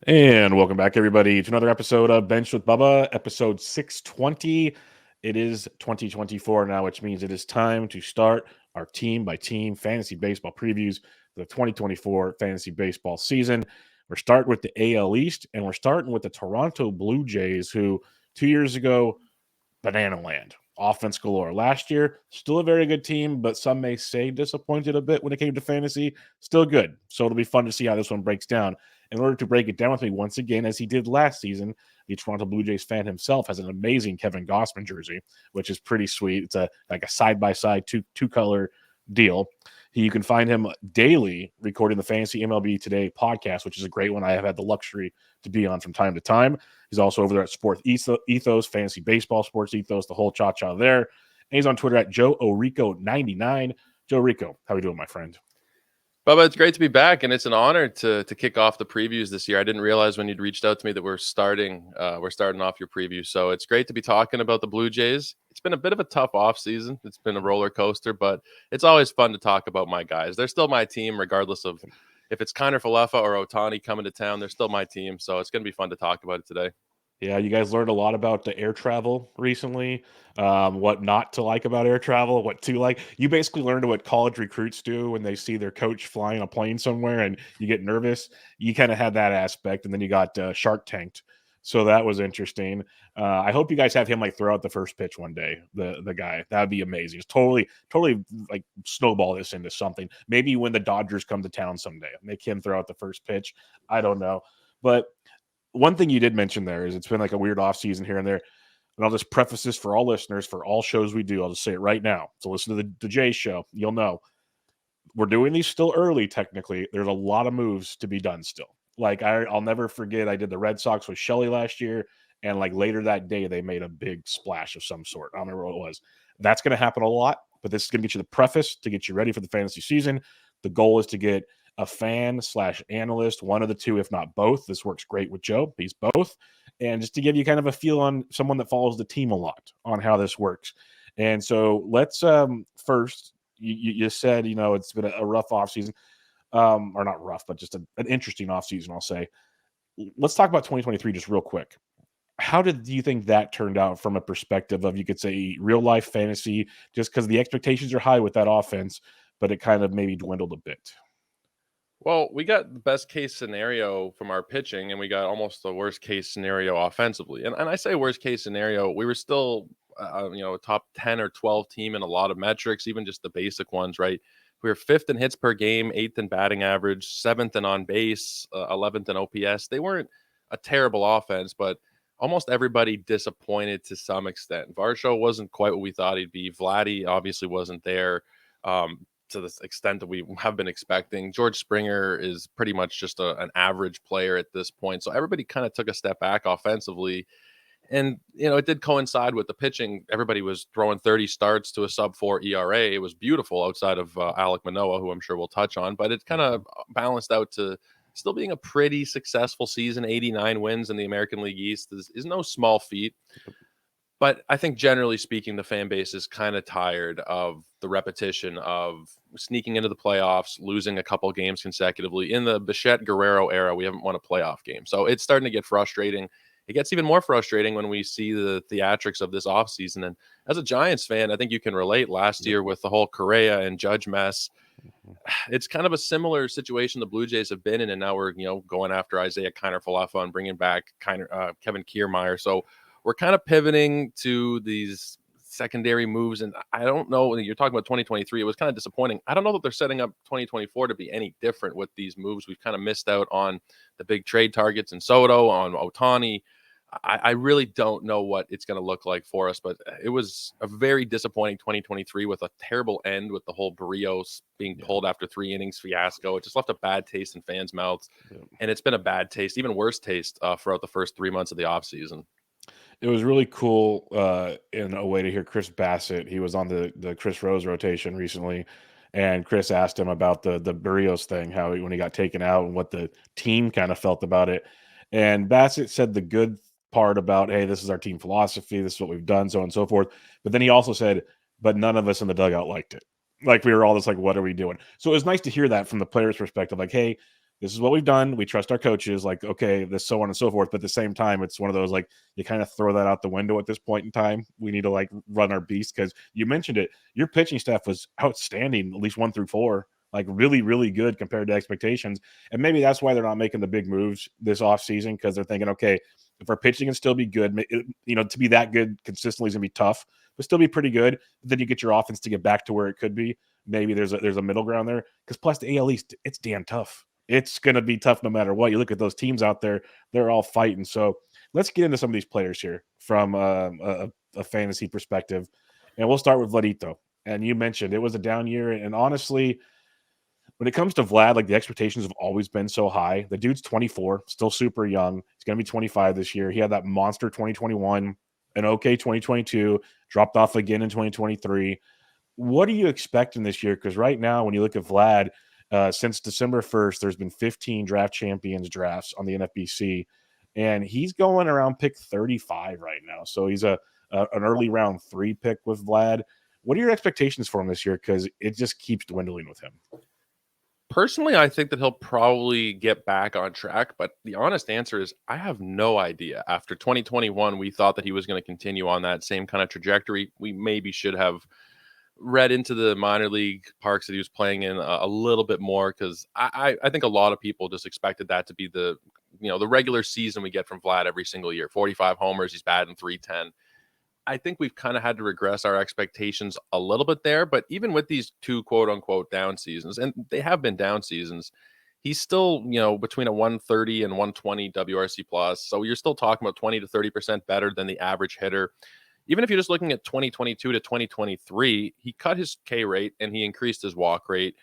And welcome back, everybody, to another episode of Bench with Bubba, episode 620. It is 2024 now, which means it is time to start our team by team fantasy baseball previews for the 2024 fantasy baseball season. We're starting with the AL East, and we're starting with the Toronto Blue Jays, who 2 years ago, banana land, offense galore. Last year, still a very good team, but some may say disappointed a bit when it came to fantasy. Still good. So it'll be fun to see how this one breaks down. In order to break it down with me once again, as he did last season, the Toronto Blue Jays fan himself has an amazing Kevin Gausman jersey, which is pretty sweet. It's like a side by side two color deal. You can find him daily recording the Fantasy MLB Today podcast, which is a great one I have had the luxury to be on from time to time. He's also over there at Sports Ethos, Fantasy Baseball, Sports Ethos, the whole cha-cha there. And he's on Twitter at Joe Orrico 99. Joe Orrico, how are you doing, my friend? Bubba, it's great to be back, and it's an honor to kick off the previews this year. I didn't realize when you'd reached out to me that we're starting off your preview. So it's great to be talking about the Blue Jays. It's been a bit of a tough offseason. It's been a roller coaster, but it's always fun to talk about my guys. They're still my team, regardless of if it's Kiner Falefa or Ohtani coming to town. They're still my team, so it's going to be fun to talk about it today. Yeah, you guys learned a lot about the air travel recently, what not to like about air travel, what to like. You basically learned what college recruits do when they see their coach flying a plane somewhere and you get nervous. You kind of had that aspect, and then you got Shark Tanked. So that was interesting. I hope you guys have him like throw out the first pitch one day. The guy, that would be amazing. It's totally like snowball this into something. Maybe when the Dodgers come to town someday, make him throw out the first pitch. I don't know, but one thing you did mention there is it's been like a weird off season here and there. And I'll just preface this for all listeners, for all shows we do. I'll just say it right now. So listen to the Jay show. You'll know we're doing these still early. Technically, there's a lot of moves to be done still. Like I'll never forget, I did the Red Sox with Shelley last year, and like later that day they made a big splash of some sort. I don't remember what it was. That's going to happen a lot, but this is going to get you the preface to get you ready for the fantasy season. The goal is to get a fan/analyst, one of the two, if not both. This works great with Joe. He's both. And just to give you kind of a feel on someone that follows the team a lot on how this works. And so let's first, you said, it's been a rough offseason, or not rough, but just an interesting offseason, I'll say. Let's talk about 2023 just real quick. How do you think that turned out from a perspective of, you could say, real life fantasy, just because the expectations are high with that offense, but it kind of maybe dwindled a bit? Well, we got the best case scenario from our pitching, and we got almost the worst case scenario offensively. And I say worst case scenario, we were still, a top 10 or 12 team in a lot of metrics, even just the basic ones, right? We were fifth in hits per game, eighth in batting average, seventh in on base, 11th in OPS. They weren't a terrible offense, but almost everybody disappointed to some extent. Varsho wasn't quite what we thought he'd be. Vladdy obviously wasn't there. To the extent that we have been expecting. George Springer is pretty much just an average player at this point. So everybody kind of took a step back offensively. And, it did coincide with the pitching. Everybody was throwing 30 starts to a sub-4 ERA. It was beautiful outside of Alek Manoah, who I'm sure we'll touch on. But it kind of balanced out to still being a pretty successful season. 89 wins in the American League East is no small feat. But I think generally speaking, the fan base is kind of tired of the repetition of sneaking into the playoffs, losing a couple games consecutively. In the Bichette Guerrero era, we haven't won a playoff game. So it's starting to get frustrating. It gets even more frustrating when we see the theatrics of this offseason. And as a Giants fan, I think you can relate last year with the whole Correa and Judge mess. It's kind of a similar situation the Blue Jays have been in. And now we're, going after Isaiah Kiner Falefa and bringing back Kevin Kiermaier. So we're kind of pivoting to these secondary moves. And I don't know, you're talking about 2023. It was kind of disappointing. I don't know that they're setting up 2024 to be any different with these moves. We've kind of missed out on the big trade targets in Soto, on Ohtani. I really don't know what it's going to look like for us, but it was a very disappointing 2023 with a terrible end with the whole Berrios being pulled after 3 innings fiasco. It just left a bad taste in fans' mouths. And it's been a bad taste, even worse taste throughout the first 3 months of the offseason. It was really cool in a way to hear Chris Bassitt. He was on the Chris Rose rotation recently, and Chris asked him about the Berrios thing, when he got taken out and what the team kind of felt about it. And Bassitt said the good part about, hey, this is our team philosophy, this is what we've done, so on and so forth. But then he also said, but none of us in the dugout liked it. Like, we were all just like, what are we doing? So it was nice to hear that from the players' perspective. Like, hey, this is what we've done. We trust our coaches, like, okay, this, so on and so forth. But at the same time, it's one of those, like, you kind of throw that out the window at this point in time. We need to, like, run our beast, because you mentioned it. Your pitching staff was outstanding, at least 1 through 4, like really, really good compared to expectations. And maybe that's why they're not making the big moves this offseason, because they're thinking, okay, if our pitching can still be good, to be that good consistently is going to be tough, but still be pretty good. But then you get your offense to get back to where it could be. Maybe there's a middle ground there, because plus the AL East, it's damn tough. It's going to be tough no matter what. You look at those teams out there; they're all fighting. So let's get into some of these players here from a fantasy perspective, and we'll start with Vladito. And you mentioned it was a down year, and honestly, when it comes to Vlad, like, the expectations have always been so high. The dude's 24, still super young. He's going to be 25 this year. He had that monster 2021, an okay 2022, dropped off again in 2023. What are you expecting this year? Because right now, when you look at Vlad, since December 1st, there's been 15 draft champions drafts on the NFBC, and he's going around pick 35 right now. So he's an early round 3 pick with Vlad. What are your expectations for him this year? Because it just keeps dwindling with him. Personally, I think that he'll probably get back on track, but the honest answer is I have no idea. After 2021, we thought that he was going to continue on that same kind of trajectory. We maybe should have read into the minor league parks that he was playing in a little bit more, because I think a lot of people just expected that to be the regular season we get from Vlad every single year. 45 homers, he's batting 310. I think we've kind of had to regress our expectations a little bit there. But even with these 2 quote unquote down seasons, and they have been down seasons, he's still, between a 130 and 120 WRC plus. So you're still talking about 20 to 30% better than the average hitter. Even if you're just looking at 2022 to 2023, he cut his K rate and he increased his walk rate.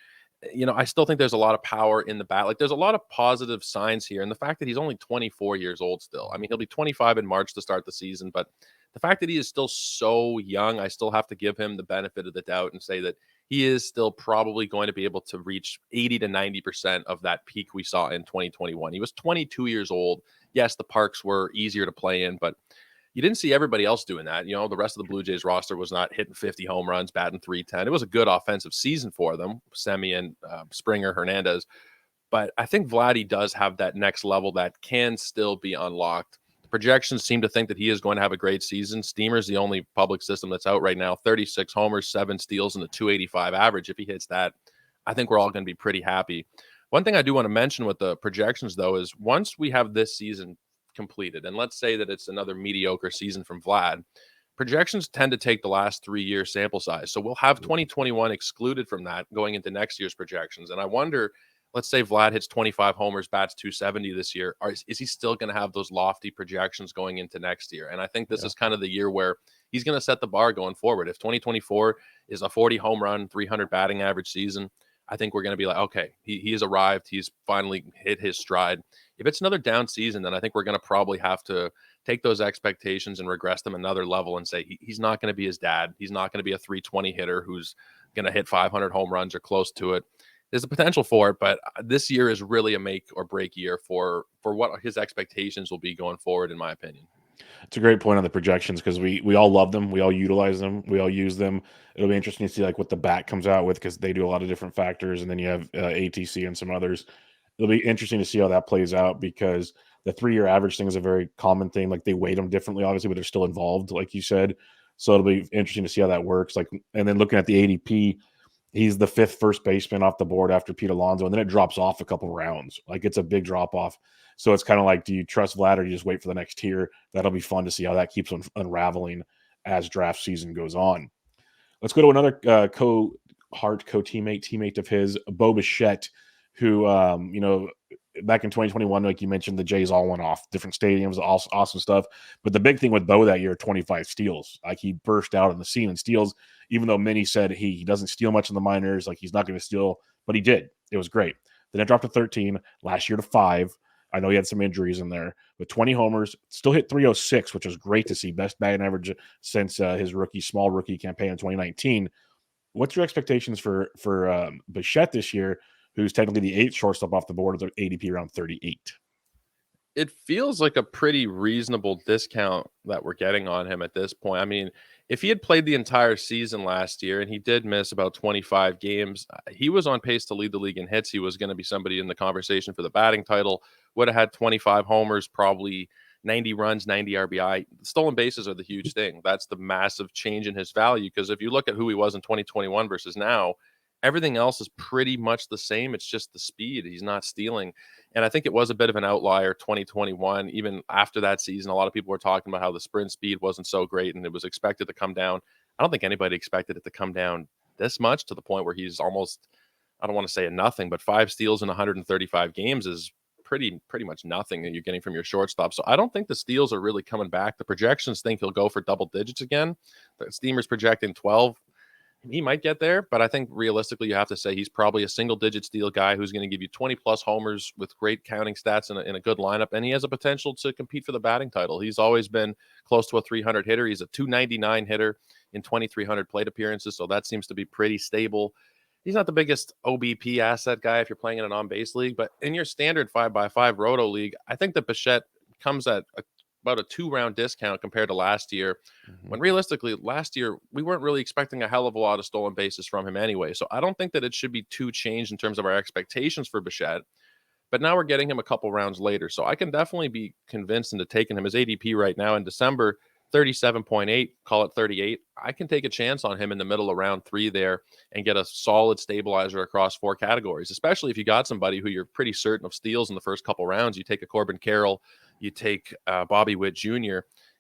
I still think there's a lot of power in the bat. Like, there's a lot of positive signs here. And the fact that he's only 24 years old still, I mean, he'll be 25 in March to start the season, but the fact that he is still so young, I still have to give him the benefit of the doubt and say that he is still probably going to be able to reach 80 to 90% of that peak we saw in 2021. He was 22 years old. Yes, the parks were easier to play in, but you didn't see everybody else doing that. The rest of the Blue Jays roster was not hitting 50 home runs, batting 310. It was a good offensive season for them, Semien, Springer, Hernandez. But I think Vladdy does have that next level that can still be unlocked. Projections seem to think that he is going to have a great season. Steamer's the only public system that's out right now. 36 homers, 7 steals, and a 285 average. If he hits that, I think we're all going to be pretty happy. One thing I do want to mention with the projections, though, is once we have this season completed, and let's say that it's another mediocre season from Vlad, projections tend to take the last 3-year sample size. So we'll have 2021 excluded from that going into next year's projections. And I wonder, let's say Vlad hits 25 homers, bats 270 this year. Is he still going to have those lofty projections going into next year? And I think this is kind of the year where he's going to set the bar going forward. If 2024 is a 40 home run, 300 batting average season, I think we're going to be like, okay, he has arrived. He's finally hit his stride. If it's another down season, then I think we're going to probably have to take those expectations and regress them another level and say he's not going to be his dad. He's not going to be a 320 hitter who's going to hit 500 home runs or close to it. There's a potential for it, but this year is really a make or break year for what his expectations will be going forward, in my opinion. It's a great point on the projections, because we all love them, we all utilize them, we all use them. It'll be interesting to see, like, what the bat comes out with, because they do a lot of different factors, and then you have ATC and some others. It'll be interesting to see how that plays out, because the 3-year average thing is a very common thing. Like, they weight them differently, obviously, but they're still involved, like you said. So it'll be interesting to see how that works. Like, and then looking at the ADP, he's the 5th first baseman off the board after Pete Alonso, and then it drops off a couple rounds. Like, it's a big drop off. So it's kind of like, do you trust Vlad, or do you just wait for the next tier? That'll be fun to see how that keeps unraveling as draft season goes on. Let's go to another teammate of his, Bo Bichette, who, back in 2021, like you mentioned, the Jays all went off, different stadiums, awesome stuff. But the big thing with Bo that year, 25 steals. Like, he burst out on the scene in steals, even though many said he doesn't steal much in the minors, like he's not going to steal, but he did. It was great. Then it dropped to 13, last year to 5. I know he had some injuries in there, but 20 homers, still hit 306, which was great to see. Best batting average since his small rookie campaign in 2019. What's your expectations for Bichette this year, who's technically the 8th shortstop off the board with ADP around 38? It feels like a pretty reasonable discount that we're getting on him at this point. I mean, If he had played the entire season last year, and he did miss about 25 games, he was on pace to lead the league in hits. He was going to be somebody in the conversation for the batting title, would have had 25 homers, probably 90 runs, 90 RBI. Stolen bases are the huge thing. That's the massive change in his value, because if you look at who he was in 2021 versus now, everything else is pretty much the same. It's just the speed. He's not stealing. And I think it was a bit of an outlier 2021. Even after that season, a lot of people were talking about how the sprint speed wasn't so great and it was expected to come down. I don't think anybody expected it to come down this much, to the point where he's almost, I don't want to say a nothing, but 5 steals in 135 games is pretty much nothing that you're getting from your shortstop. So I don't think the steals are really coming back. The projections think he'll go for double digits again. The Steamer's projecting 12. He might get there, but I think realistically, you have to say he's probably a single-digit steal guy who's going to give you 20-plus homers with great counting stats in a good lineup, and he has a potential to compete for the batting title. He's always been close to a 300 hitter. He's a 299 hitter in 2,300 plate appearances, so that seems to be pretty stable. He's not the biggest OBP asset guy if you're playing in an on-base league, but in your standard 5x5 roto league, I think that Bichette comes at about a 2-round discount compared to last year, when realistically last year we weren't really expecting a hell of a lot of stolen bases from him anyway. So I don't think that it should be too changed in terms of our expectations for Bichette. But now we're getting him a couple rounds later, so I can definitely be convinced into taking him. His ADP right now in December, 37.8, call it 38. I can take a chance on him in the middle of round 3 there and get a solid stabilizer across 4 categories, especially if you got somebody who you're pretty certain of steals in the first couple rounds. You take a Corbin Carroll, you take Bobby Witt Jr.,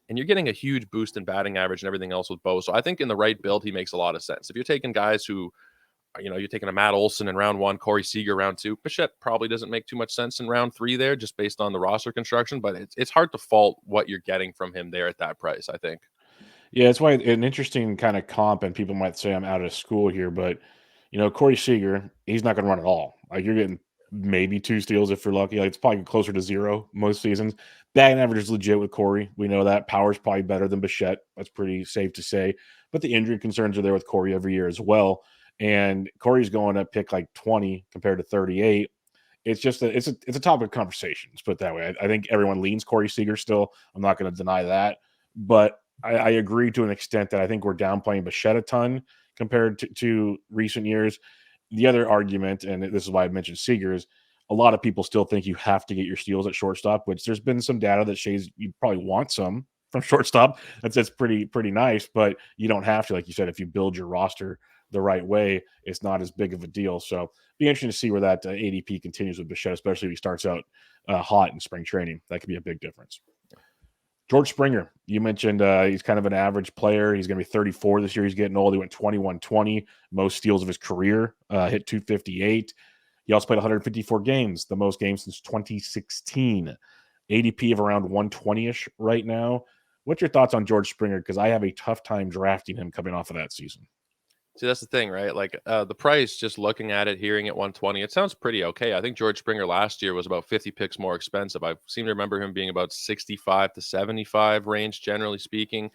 and you're getting a huge boost in batting average and everything else with Bo. So I think in the right build, he makes a lot of sense. If you're taking guys who, you're taking a Matt Olson in round 1, Corey Seager round 2. Bichette probably doesn't make too much sense in round 3 there, just based on the roster construction. But it's hard to fault what you're getting from him there at that price, I think. Yeah, it's why an interesting kind of comp, and people might say I'm out of school here, but Corey Seager, he's not going to run at all. Like, you're getting maybe 2 steals if you're lucky. Like, it's probably closer to 0 most seasons. Batting average is legit with Corey. We know that. Power's probably better than Bichette. That's pretty safe to say. But the injury concerns are there with Corey every year as well. And Corey's going to pick like 20 compared to 38. It's just it's a topic of conversation. Let's put it that way. I think everyone leans Corey Seager still. I'm not going to deny that, but I agree to an extent that I think we're downplaying Bichette a ton compared to recent years. The other argument, and this is why I mentioned Seager, is a lot of people still think you have to get your steals at shortstop, which there's been some data that shows you probably want some from shortstop. That's pretty nice, but you don't have to. Like you said, if you build your roster the right way, it's not as big of a deal. So be interesting to see where that ADP continues with Bichette, especially if he starts out hot in spring training. That could be a big difference. George Springer, you mentioned he's kind of an average player. He's going to be 34 this year. He's getting old. He went 21-20, most steals of his career, hit 258. He also played 154 games, the most games since 2016. ADP of around 120-ish right now. What's your thoughts on George Springer? Because I have a tough time drafting him coming off of that season. See, that's the thing, right? Like the price, just looking at it, hearing it 120, it sounds pretty okay. I think George Springer last year was about 50 picks more expensive. I seem to remember him being about 65 to 75 range, generally speaking.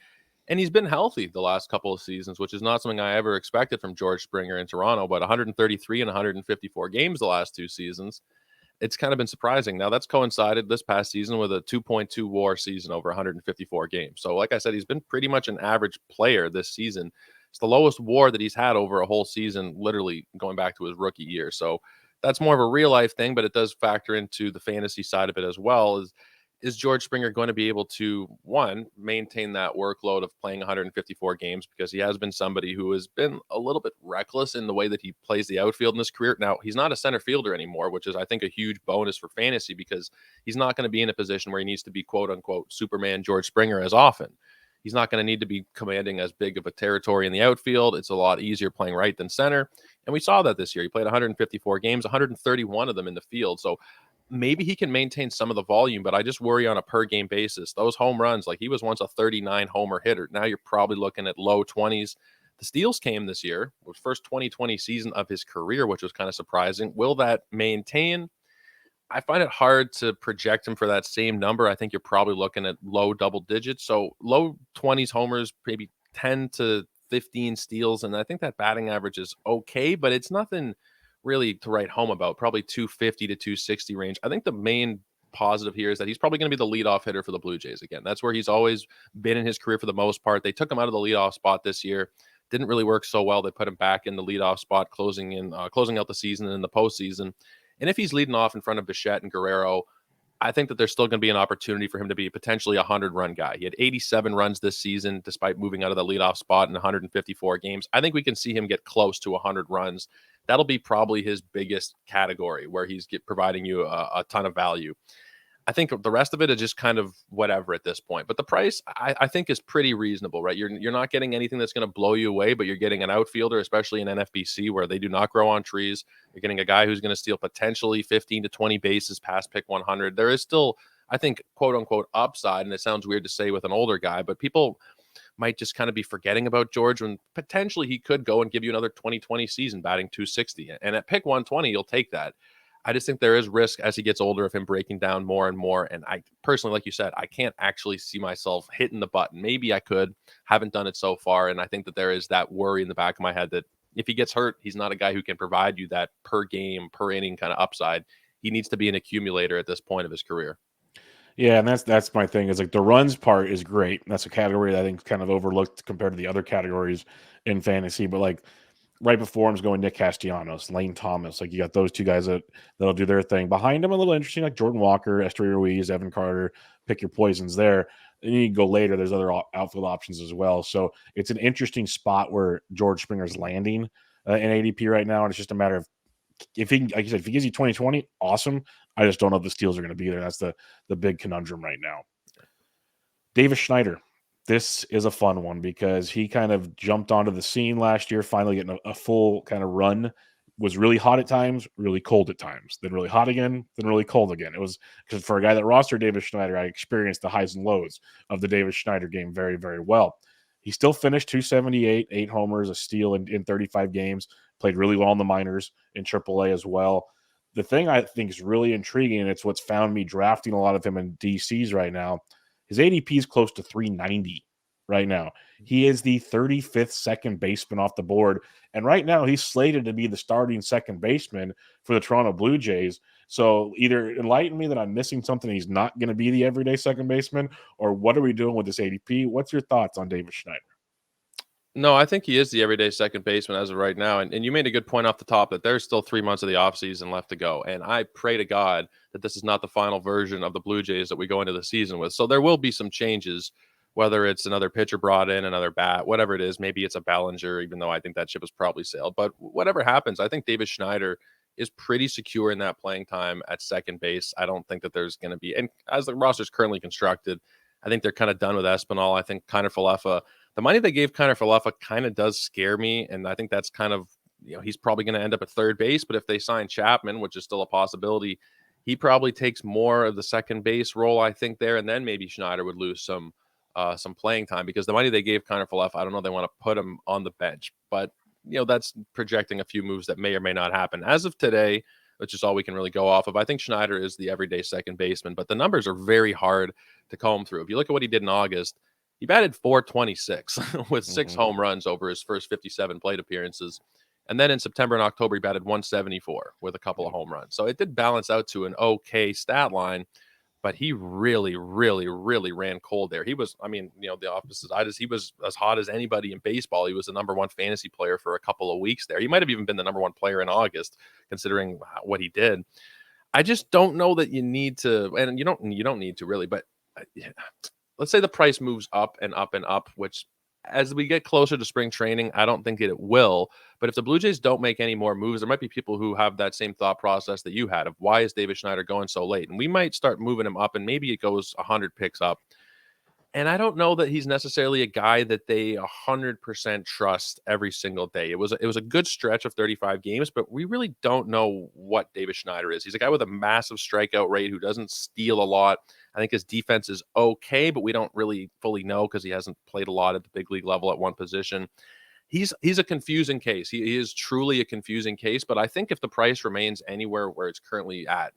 And he's been healthy the last couple of seasons, which is not something I ever expected from George Springer in Toronto, but 133 and 154 games the last 2 seasons. It's kind of been surprising. Now, that's coincided this past season with a 2.2 WAR season over 154 games. So, like I said, he's been pretty much an average player this season. It's the lowest WAR that he's had over a whole season, literally going back to his rookie year. So that's more of a real life thing, but it does factor into the fantasy side of it as well. Is George Springer going to be able to, one, maintain that workload of playing 154 games? Because he has been somebody who has been a little bit reckless in the way that he plays the outfield in his career. Now, he's not a center fielder anymore, which is, I think, a huge bonus for fantasy, because he's not going to be in a position where he needs to be, quote unquote, Superman George Springer as often. He's not going to need to be commanding as big of a territory in the outfield. It's a lot easier playing right than center. And we saw that this year. He played 154 games, 131 of them in the field. So maybe he can maintain some of the volume, but I just worry on a per game basis. Those home runs, like he was once a 39 homer hitter. Now you're probably looking at low 20s. The steals came this year, was first 2020 season of his career, which was kind of surprising. Will that maintain? I find it hard to project him for that same number. I think you're probably looking at low double digits. So low 20s homers, maybe 10 to 15 steals. And I think that batting average is okay, but it's nothing really to write home about. Probably 250 to 260 range. I think the main positive here is that he's probably going to be the leadoff hitter for the Blue Jays again. That's where he's always been in his career for the most part. They took him out of the leadoff spot this year. Didn't really work so well. They put him back in the leadoff spot, closing out the season and in the postseason. And if he's leading off in front of Bichette and Guerrero, I think that there's still going to be an opportunity for him to be potentially a 100-run guy. He had 87 runs this season, despite moving out of the leadoff spot in 154 games. I think we can see him get close to 100 runs. That'll be probably his biggest category where he's providing you a ton of value. I think the rest of it is just kind of whatever at this point. But the price, I think, is pretty reasonable, right? You're not getting anything that's going to blow you away, but you're getting an outfielder, especially in NFBC, where they do not grow on trees. You're getting a guy who's going to steal potentially 15 to 20 bases past pick 100. There is still, I think, quote unquote, upside. And it sounds weird to say with an older guy, but people might just kind of be forgetting about George when potentially he could go and give you another 2020 season batting 260. And at pick 120, you'll take that. I just think there is risk as he gets older of him breaking down more and more. And I personally, like you said, I can't actually see myself hitting the button. Maybe I could, haven't done it so far. And I think that there is that worry in the back of my head that if he gets hurt, he's not a guy who can provide you that per game, per inning kind of upside. He needs to be an accumulator at this point of his career. Yeah, and that's my thing. Is like the runs part is great. That's a category that I think is kind of overlooked compared to the other categories in fantasy. But like right before him is going Nick Castellanos, Lane Thomas. Like you got those two guys that'll do their thing. Behind him, a little interesting, like Jordan Walker, Esteury Ruiz, Evan Carter. Pick your poisons there. And you can go later. There's other outfield options as well. So it's an interesting spot where George Springer's landing in ADP right now, and it's just a matter of if he, like you said, if he gives you 2020, awesome. I just don't know if the steals are going to be there. That's the big conundrum right now. Davis Schneider. This is a fun one because he kind of jumped onto the scene last year, finally getting a full kind of run. Was really hot at times, really cold at times, then really hot again, then really cold again. It was because for a guy that rostered Davis Schneider, I experienced the highs and lows of the Davis Schneider game very, very well. He still finished 278, 8 homers, a steal in 35 games, played really well in the minors in AAA as well. The thing I think is really intriguing, and it's what's found me drafting a lot of him in DCs right now, his ADP is close to 390 right now. He is the 35th second baseman off the board. And right now he's slated to be the starting second baseman for the Toronto Blue Jays. So either enlighten me that I'm missing something, he's not going to be the everyday second baseman, or what are we doing with this ADP? What's your thoughts on Davis Schneider? No, I think he is the everyday second baseman as of right now. And you made a good point off the top that there's still 3 months of the offseason left to go. And I pray to God that this is not the final version of the Blue Jays that we go into the season with. So there will be some changes, whether it's another pitcher brought in, another bat, whatever it is. Maybe it's a Ballinger, even though I think that ship has probably sailed. But whatever happens, I think Davis Schneider is pretty secure in that playing time at second base. I don't think that there's going to be, and as the roster is currently constructed, I think they're kind of done with Espinal. I think Kiner Falefa, the money they gave Kiner Falefa kind of does scare me. And I think that's kind of, he's probably going to end up at third base. But if they sign Chapman, which is still a possibility, he probably takes more of the second base role, I think, there. And then maybe Schneider would lose some playing time because the money they gave Kiner Falefa, I don't know, they want to put him on the bench. But, that's projecting a few moves that may or may not happen. As of today, which is all we can really go off of, I think Schneider is the everyday second baseman, but the numbers are very hard to comb through. If you look at what he did in August, he batted 426 with 6 home runs over his first 57 plate appearances. And then in September and October, he batted 174 with a couple of home runs. So it did balance out to an okay stat line, but he really, really, really ran cold there. He was, the opposite side is he was as hot as anybody in baseball. He was the number one fantasy player for a couple of weeks there. He might have even been the number one player in August, considering what he did. I just don't know that you need to, and you don't need to really, but let's say the price moves up and up and up, which as we get closer to spring training, I don't think it will. But if the Blue Jays don't make any more moves, there might be people who have that same thought process that you had of why is Davis Schneider going so late? And we might start moving him up and maybe it goes 100 picks up. And I don't know that he's necessarily a guy that they 100% trust every single day. It was a good stretch of 35 games, but we really don't know what Davis Schneider is. He's a guy with a massive strikeout rate who doesn't steal a lot. I think his defense is okay, but we don't really fully know because he hasn't played a lot at the big league level at one position. He's a confusing case. He is truly a confusing case, but I think if the price remains anywhere where it's currently at,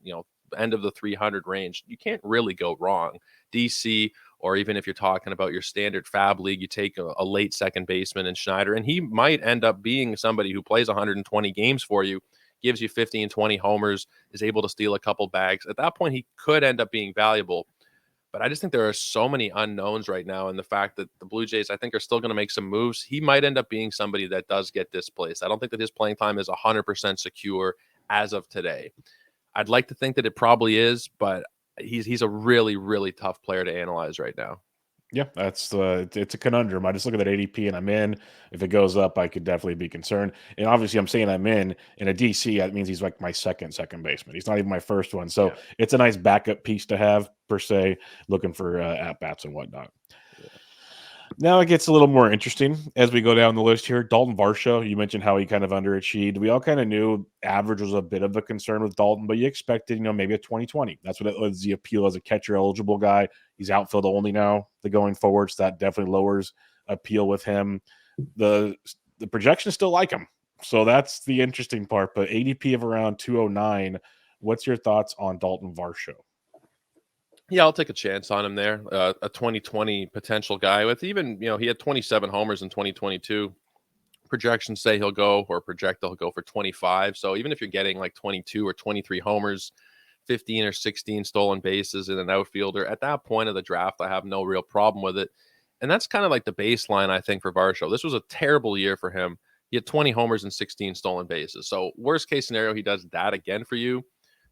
end of the 300 range, you can't really go wrong. DC, or even if you're talking about your standard fab league, you take a late second baseman in Schneider, and he might end up being somebody who plays 120 games for you. gives you 15, 20 homers, is able to steal a couple bags. At that point, he could end up being valuable. But I just think there are so many unknowns right now. And the fact that the Blue Jays, I think, are still going to make some moves. He might end up being somebody that does get displaced. I don't think that his playing time is 100% secure as of today. I'd like to think that it probably is, but he's a really, really tough player to analyze right now. Yeah, that's it's a conundrum. I just look at that ADP and I'm in. If it goes up, I could definitely be concerned. And obviously, I'm saying I'm in a DC. That means he's like my second baseman. He's not even my first one. So Yeah. it's a nice backup piece to have per se, looking for at bats and whatnot. Now it gets a little more interesting as we go down the list here. Daulton Varsho, you mentioned how he kind of underachieved. We all kind of knew average was a bit of a concern with Daulton, but you expected, maybe a 2020. That's what it was, the appeal as a catcher eligible guy. He's outfield only now, the going forward, so that definitely lowers appeal with him. The projections still like him, so that's the interesting part. But ADP of around 209. What's your thoughts on Daulton Varsho? Yeah, I'll take a chance on him there. A 2020 potential guy with even, he had 27 homers in 2022. Projections say he'll go for 25. So even if you're getting like 22 or 23 homers, 15 or 16 stolen bases in an outfielder, at that point of the draft, I have no real problem with it. And that's kind of like the baseline, I think, for Varsho. This was a terrible year for him. He had 20 homers and 16 stolen bases. So worst case scenario, he does that again for you.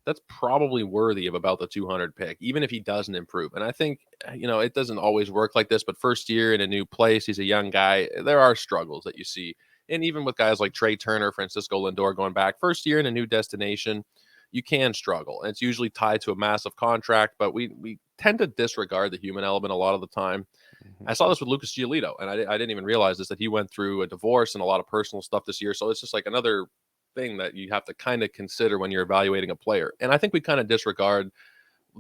That's probably worthy of about the 200 pick, even if he doesn't improve. And I think, it doesn't always work like this, but first year in a new place, he's a young guy. There are struggles that you see. And even with guys like Trey Turner, Francisco Lindor going back, first year in a new destination, you can struggle. And it's usually tied to a massive contract, but we tend to disregard the human element a lot of the time. I saw this with Lucas Giolito, and I didn't even realize this, that he went through a divorce and a lot of personal stuff this year. So it's just like another thing that you have to kind of consider when you're evaluating a player. And I think we kind of disregard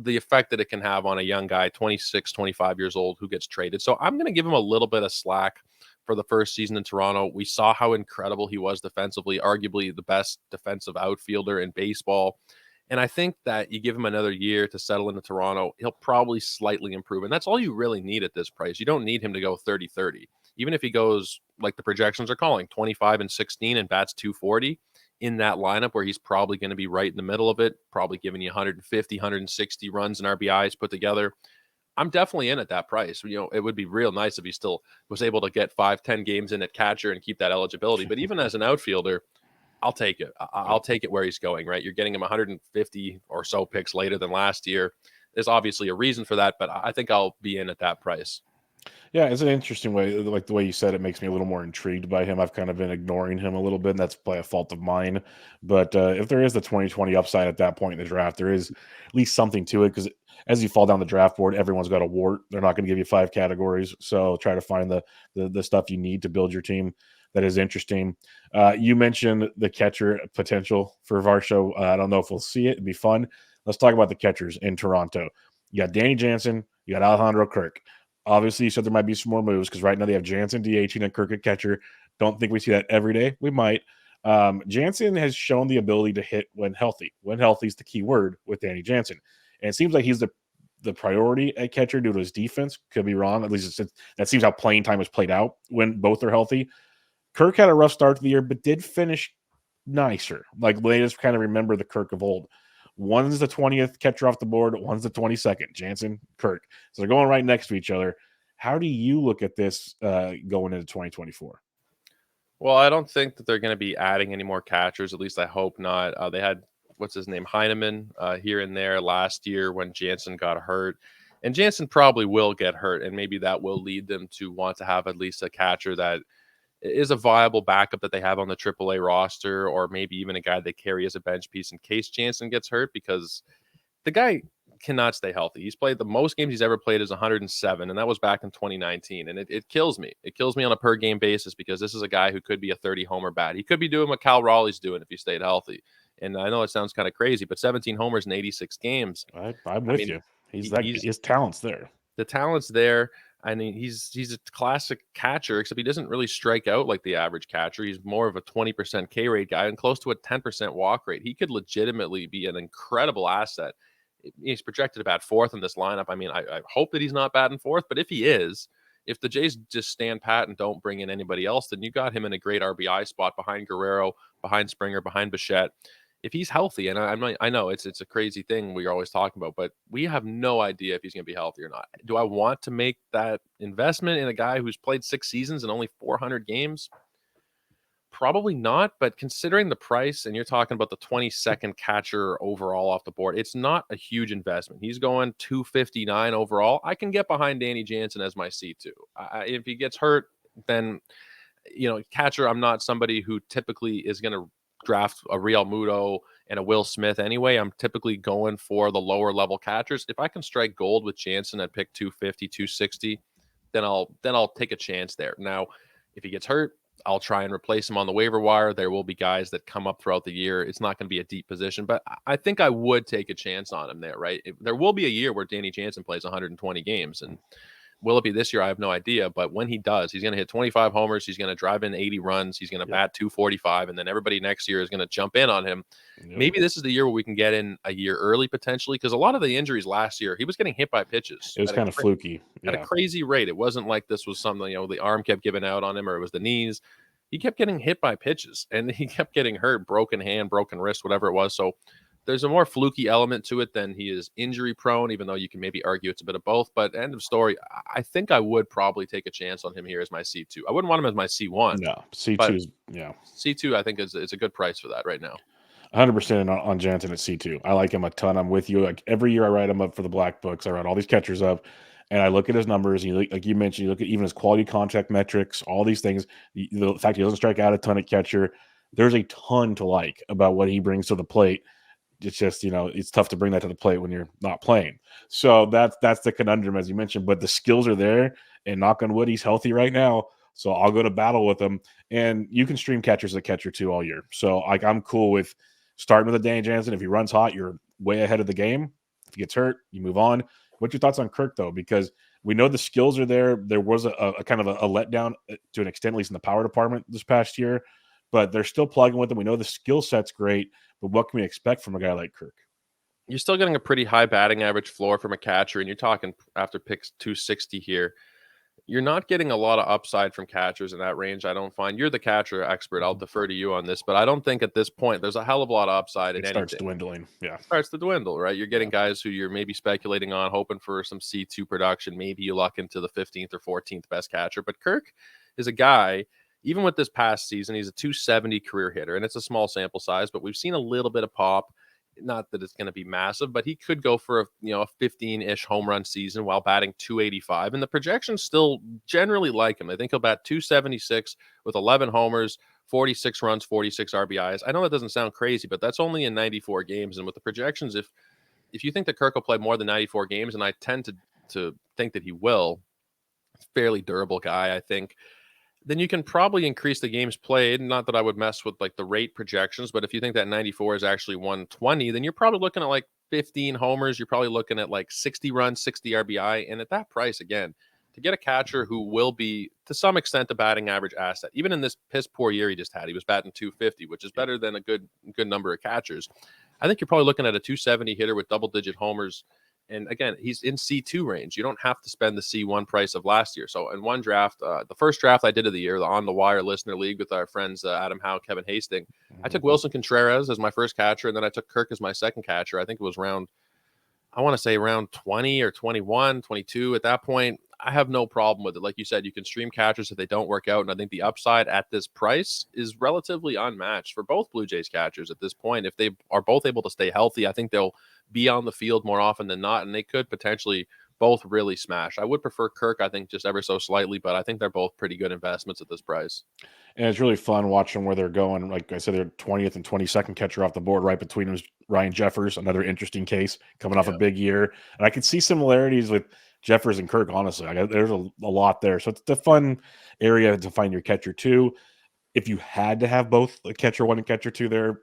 the effect that it can have on a young guy, 26, 25 years old, who gets traded. So I'm going to give him a little bit of slack for the first season in Toronto. We saw how incredible he was defensively, arguably the best defensive outfielder in baseball. And I think that you give him another year to settle into Toronto, he'll probably slightly improve. And that's all you really need at this price. You don't need him to go 30-30. Even if he goes, like the projections are calling, 25 and 16 and bats 240 in that lineup where he's probably going to be right in the middle of it, probably giving you 150, 160 runs and RBIs put together. I'm definitely in at that price. It would be real nice if he still was able to get 5-10 games in at catcher and keep that eligibility. But even as an outfielder, I'll take it. I'll take it where he's going, right? You're getting him 150 or so picks later than last year. There's obviously a reason for that, but I think I'll be in at that price. Yeah, it's an interesting way. Like the way you said it makes me a little more intrigued by him. I've kind of been ignoring him a little bit, and that's by a fault of mine. But if there is the 2020 upside at that point in the draft, there is at least something to it because as you fall down the draft board, everyone's got a wart. They're not going to give you 5 categories. So try to find the stuff you need to build your team. That is interesting. You mentioned the catcher potential for Varsho. I don't know if we'll see it. It'd be fun. Let's talk about the catchers in Toronto. You got Danny Jansen. You got Alejandro Kirk. Obviously, you said there might be some more moves because right now they have Jansen DHing and Kirk at catcher. Don't think we see that every day. We might. Jansen has shown the ability to hit when healthy. When healthy is the key word with Danny Jansen. And it seems like he's the priority at catcher due to his defense. Could be wrong. At least that seems how playing time is played out when both are healthy. Kirk had a rough start to the year, but did finish nicer. Like they just kind of remember the Kirk of old. One's the 20th catcher off the board. One's the 22nd. Jansen, Kirk. So they're going right next to each other. How do you look at this going into 2024? Well, I don't think that they're going to be adding any more catchers. At least I hope not. They had, what's his name, Heineman here and there last year when Jansen got hurt. And Jansen probably will get hurt, and maybe that will lead them to want to have at least a catcher that is a viable backup that they have on the AAA roster, or maybe even a guy they carry as a bench piece in case Jansen gets hurt, because the guy cannot stay healthy. He's played the most games he's ever played is 107, and that was back in 2019. And it kills me. It kills me on a per game basis because this is a guy who could be a 30 homer bat. He could be doing what Cal Raleigh's doing if he stayed healthy. And I know it sounds kind of crazy, but 17 homers in 86 games. I'm with you. His talent's there. The talent's there. I mean, he's a classic catcher, except he doesn't really strike out like the average catcher. He's more of a 20% K rate guy and close to a 10% walk rate. He could legitimately be an incredible asset. He's projected to bat fourth in this lineup. I mean, I hope that he's not batting fourth, but if he is, If the Jays just stand pat and don't bring in anybody else, then you got him in a great RBI spot behind Guerrero, behind Springer, behind Bichette. If he's healthy, and I know it's a crazy thing we're always talking about, but we have no idea if he's going to be healthy or not. Do I want to make that investment in a guy who's played 6 seasons and only 400 games? Probably not, but considering the price, and you're talking about the 22nd catcher overall off the board, it's not a huge investment. He's going 259 overall. I can get behind Danny Jansen as my C2. If he gets hurt, then catcher, I'm not somebody who typically is going to draft a Real Muto and a Will Smith anyway. I'm typically going for the lower level catchers. If I can strike gold with Jansen at pick 250, 260, then I'll take a chance there. Now, if he gets hurt, I'll try and replace him on the waiver wire. There will be guys that come up throughout the year. It's not going to be a deep position, but I think I would take a chance on him there, right? There will be a year where Danny Jansen plays 120 games, and will it be this year? I have no idea. But when he does, he's going to hit 25 homers. He's going to drive in 80 runs. He's going to bat 245. And then everybody next year is going to jump in on him. Yep. Maybe this is the year where we can get in a year early potentially, because a lot of the injuries last year, he was getting hit by pitches. It was kind of fluky. At a crazy rate. It wasn't like this was something, the arm kept giving out on him or it was the knees. He kept getting hit by pitches and he kept getting hurt, broken hand, broken wrist, whatever it was. So there's a more fluky element to it than he is injury prone, even though you can maybe argue it's a bit of both. But end of story, I think I would probably take a chance on him here as my C2. I wouldn't want him as my C1. No, C2 is, C2, I think is a good price for that right now. 100% on Jansen at C2. I like him a ton. I'm with you. Like every year I write him up for the Black Books. I write all these catchers up and I look at his numbers. And like you mentioned, you look at even his quality contact metrics, all these things. The fact he doesn't strike out a ton at catcher. There's a ton to like about what he brings to the plate. It's just, it's tough to bring that to the plate when you're not playing. So that's the conundrum, as you mentioned. But the skills are there, and knock on wood, he's healthy right now. So I'll go to battle with him. And you can stream catchers at catcher too all year. So I'm cool with starting with a Danny Jansen. If he runs hot, you're way ahead of the game. If he gets hurt, you move on. What's your thoughts on Kirk, though? Because we know the skills are there. There was a kind of a letdown to an extent, at least in the power department this past year. But they're still plugging with him. We know the skill set's great. But what can we expect from a guy like Kirk? You're still getting a pretty high batting average floor from a catcher, and you're talking after picks 260 here. You're not getting a lot of upside from catchers in that range, I don't find. You're the catcher expert. I'll defer to you on this, but I don't think at this point there's a hell of a lot of upside in anything. It starts dwindling. Yeah. It starts to dwindle, right? You're getting guys who you're maybe speculating on, hoping for some C2 production. Maybe you luck into the 15th or 14th best catcher. But Kirk is a guy, even with this past season, he's a 270 career hitter, and it's a small sample size, but we've seen a little bit of pop. Not that it's going to be massive, but he could go for a 15-ish home run season while batting 285. And the projections still generally like him. I think he'll bat 276 with 11 homers, 46 runs, 46 RBIs. I know that doesn't sound crazy, but that's only in 94 games. And with the projections, if you think that Kirk will play more than 94 games, and I tend to think that he will, fairly durable guy, I think, then you can probably increase the games played. Not that I would mess with like the rate projections, but if you think that 94 is actually 120, then you're probably looking at like 15 homers. You're probably looking at like 60 runs, 60 RBI. And at that price, again, to get a catcher who will be to some extent a batting average asset, even in this piss poor year he just had, he was batting 250, which is better than a good number of catchers. I think you're probably looking at a 270 hitter with double digit homers. And again, he's in C2 range. You don't have to spend the C1 price of last year. So in one draft, the first draft I did of the year, the On the Wire Listener League with our friends Adam Howe, Kevin Hastings, I took Wilson Contreras as my first catcher, and then I took Kirk as my second catcher. I think it was round 20 or 21, 22. At that point, I have no problem with it. Like you said, you can stream catchers if they don't work out. And I think the upside at this price is relatively unmatched for both Blue Jays catchers at this point. If they are both able to stay healthy, I think they'll be on the field more often than not, and they could potentially both really smash. I would prefer Kirk, I think, just ever so slightly, but I think they're both pretty good investments at this price. And it's really fun watching where they're going. Like I said, they're 20th and 22nd catcher off the board. Right between them is Ryan Jeffers, another interesting case coming off a big year. And I could see similarities with Jeffers and Kirk, honestly. There's a lot there. So it's a fun area to find your catcher, too. If you had to have both a catcher one and catcher two there,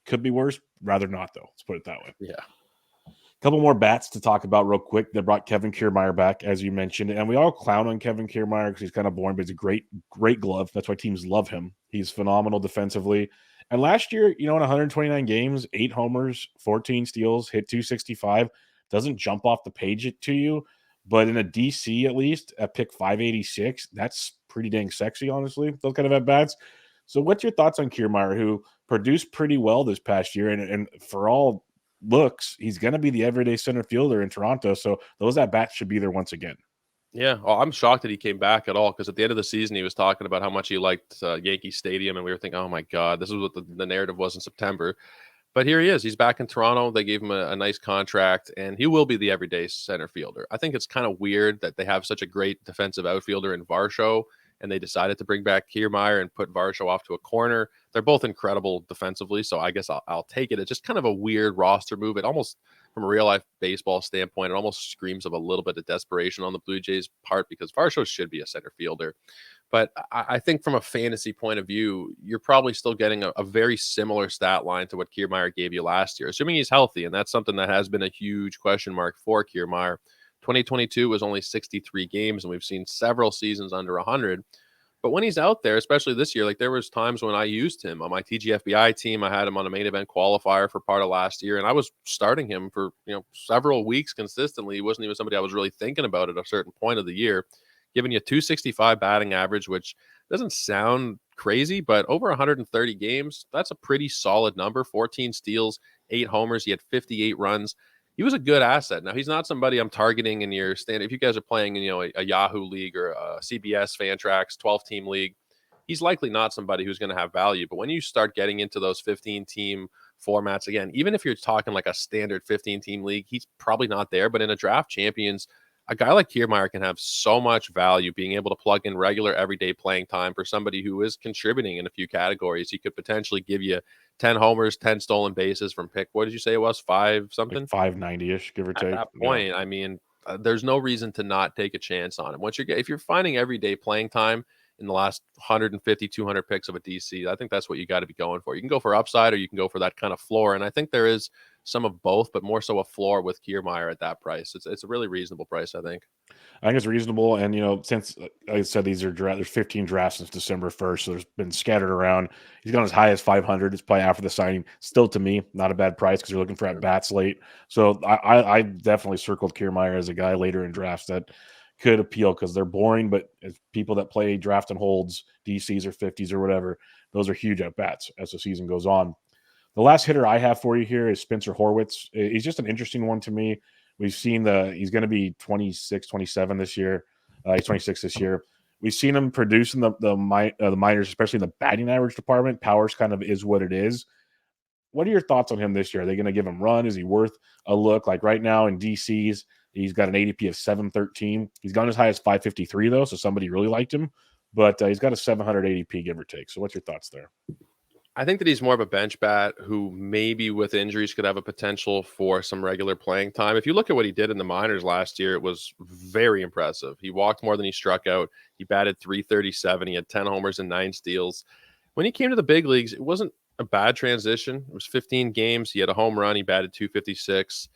could be worse. Rather not, though. Let's put it that way. Yeah. A couple more bats to talk about real quick. They brought Kevin Kiermaier back, as you mentioned. And we all clown on Kevin Kiermaier because he's kind of boring, but he's a great, great glove. That's why teams love him. He's phenomenal defensively. And last year, in 129 games, 8 homers, 14 steals, hit 265. Doesn't jump off the page to you, But in a DC, at least at pick 586, that's pretty dang sexy, honestly, those kind of at bats. So, what's your thoughts on Kiermaier, who produced pretty well this past year? And for all looks, he's going to be the everyday center fielder in Toronto. So, those at bats should be there once again. Yeah, well, I'm shocked that he came back at all because at the end of the season, he was talking about how much he liked Yankee Stadium, and we were thinking, oh my God, this is what the narrative was in September. But here he is. He's back in Toronto. They gave him a nice contract, and he will be the everyday center fielder. I think it's kind of weird that they have such a great defensive outfielder in Varsho, and they decided to bring back Kiermaier and put Varsho off to a corner. They're both incredible defensively, so I guess I'll take it. It's just kind of a weird roster move. It almost, from a real life baseball standpoint, it almost screams of a little bit of desperation on the Blue Jays' part because Varsho should be a center fielder. But I think from a fantasy point of view, you're probably still getting a very similar stat line to what Kiermaier gave you last year, assuming he's healthy. And that's something that has been a huge question mark for Kiermaier. 2022 was only 63 games, and we've seen several seasons under 100. But when he's out there, especially this year, like there was times when I used him on my TGFBI team. I had him on a main event qualifier for part of last year, and I was starting him for several weeks consistently. He wasn't even somebody I was really thinking about at a certain point of the year. Giving you 265 batting average, which doesn't sound crazy, but over 130 games, that's a pretty solid number. 14 steals, 8 homers. He had 58 runs. He was a good asset. Now, he's not somebody I'm targeting in your standard. If you guys are playing in a Yahoo league or a CBS Fantrax 12-team league, he's likely not somebody who's going to have value. But when you start getting into those 15-team formats, again, even if you're talking like a standard 15-team league, he's probably not there. But in a draft champions, a guy like Kiermaier can have so much value being able to plug in regular everyday playing time for somebody who is contributing in a few categories. He could potentially give you 10 homers, 10 stolen bases from pick. What did you say it was? 5 something? Like 590-ish, give or At take. that Yeah. point, I mean, there's no reason to not take a chance on him. If you're finding everyday playing time in the last 150, 200 picks of a DC, I think that's what you got to be going for. You can go for upside or you can go for that kind of floor. And I think there is some of both, but more so a floor with Kiermaier at that price. It's a really reasonable price, I think. I think it's reasonable. And, since, like I said, there's 15 drafts since December 1st. So there's been scattered around. He's gone as high as 500. It's probably after the signing. Still, to me, not a bad price because you're looking for at bats late. So I definitely circled Kiermaier as a guy later in drafts that could appeal because they're boring. But as people that play draft and holds, DCs or 50s or whatever, those are huge at bats as the season goes on. The last hitter I have for you here is Spencer Horwitz. He's just an interesting one to me. We've seen he's going to be 26, 27 this year. He's 26 this year. We've seen him produce in the minors, especially in the batting average department. Powers kind of is what it is. What are your thoughts on him this year? Are they going to give him run? Is he worth a look? Like right now in DCs, he's got an ADP of 713. He's gone as high as 553 though, so somebody really liked him. But he's got a 700 ADP, give or take. So what's your thoughts there? I think that he's more of a bench bat who maybe with injuries could have a potential for some regular playing time. If you look at what he did in the minors last year, it was very impressive. He walked more than he struck out. He batted 337. He had 10 homers and 9 steals. When he came to the big leagues, it wasn't a bad transition. It was 15 games. He had a home run. He batted 256.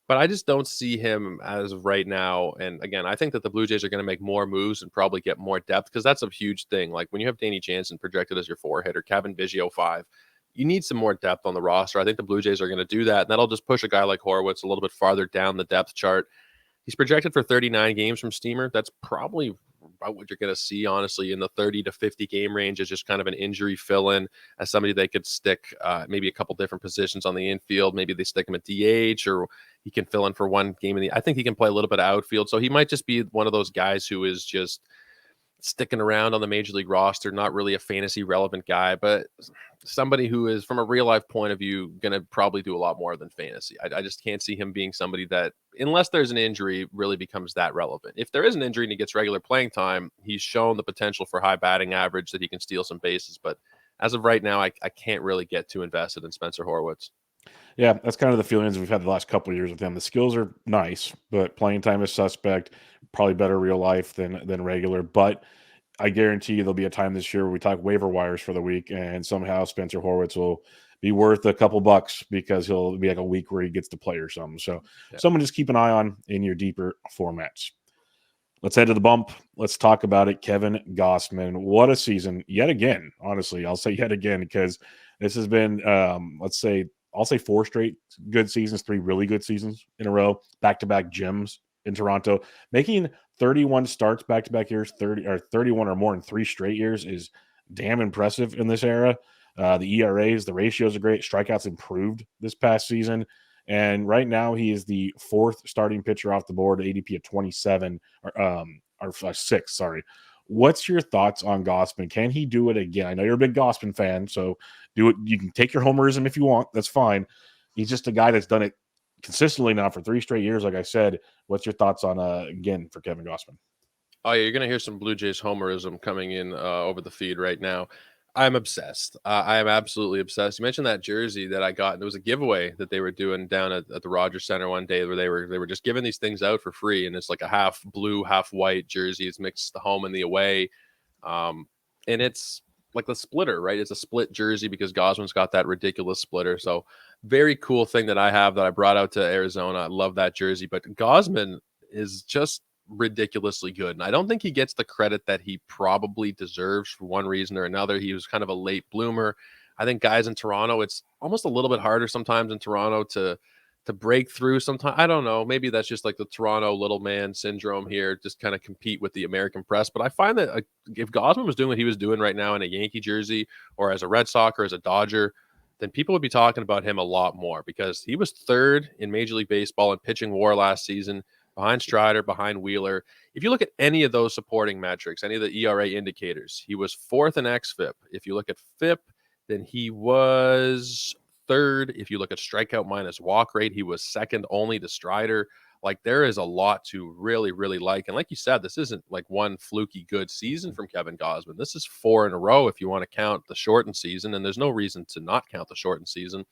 But I just don't see him as of right now. And again, I think that the Blue Jays are going to make more moves and probably get more depth because that's a huge thing. Like when you have Danny Jansen projected as your 4-hitter, Kevin Biggio 5, you need some more depth on the roster. I think the Blue Jays are going to do that. And that'll just push a guy like Horwitz a little bit farther down the depth chart. He's projected for 39 games from Steamer. That's probably about what you're going to see, honestly, in the 30 to 50 game range is just kind of an injury fill-in as somebody they could stick maybe a couple different positions on the infield. Maybe they stick him at DH or he can fill in for one game. I think he can play a little bit of outfield. So he might just be one of those guys who is just sticking around on the major league roster, not really a fantasy relevant guy, but somebody who is from a real life point of view, going to probably do a lot more than fantasy. I just can't see him being somebody that, unless there's an injury, really becomes that relevant. If there is an injury and he gets regular playing time, he's shown the potential for high batting average that he can steal some bases. But as of right now, I can't really get too invested in Spencer Horwitz. Yeah, that's kind of the feelings we've had the last couple of years with him. The skills are nice, but playing time is suspect. Probably better real life than regular. But I guarantee you there'll be a time this year where we talk waiver wires for the week, and somehow Spencer Horwitz will be worth a couple bucks because he'll be like a week where he gets to play or something. So someone just keep an eye on in your deeper formats. Let's head to the bump. Let's talk about it. Kevin Gausman. What a season yet again. Honestly, I'll say yet again because this has been, I'll say 4 straight good seasons, 3 really good seasons in a row, back-to-back gems in Toronto. Making 31 starts back-to-back years, 30 or 31 or more in 3 straight years is damn impressive in this era. The ERAs, the ratios are great. Strikeouts improved this past season. And right now, he is the 4th starting pitcher off the board, ADP at 27 or 6. Sorry. What's your thoughts on Gausman? Can he do it again? I know you're a big Gausman fan, so do it. You can take your homerism if you want. That's fine. He's just a guy that's done it consistently now for 3 straight years. Like I said, what's your thoughts on again for Kevin Gausman? Oh yeah, you're gonna hear some Blue Jays homerism coming in over the feed right now. I'm obsessed. I am absolutely obsessed. You mentioned that jersey that I got. It was a giveaway that they were doing down at the Rogers Center one day, where they were just giving these things out for free, and it's like a half blue, half white jersey. It's mixed the home and the away, and it's like the splitter, right? It's a split jersey because Gausman's got that ridiculous splitter. So very cool thing that I have that I brought out to Arizona. I love that jersey, but Gausman is just ridiculously good. And I don't think he gets the credit that he probably deserves for one reason or another. He was kind of a late bloomer. I think guys in Toronto, it's almost a little bit harder sometimes in Toronto to break through sometimes. I don't know. Maybe that's just like the Toronto little man syndrome here, just kind of compete with the American press. But I find that if Gausman was doing what he was doing right now in a Yankee jersey or as a Red Sox or as a Dodger, then people would be talking about him a lot more because he was 3rd in Major League Baseball in pitching WAR last season, behind Strider, behind Wheeler. If you look at any of those supporting metrics, any of the ERA indicators, he was 4th in xFIP. If you look at FIP, then he was 3rd. If you look at strikeout minus walk rate, he was 2nd only to Strider. Like, there is a lot to really, really like. And like you said, this isn't like one fluky good season from Kevin Gausman. This is 4 in a row if you want to count the shortened season, and there's no reason to not count the shortened season.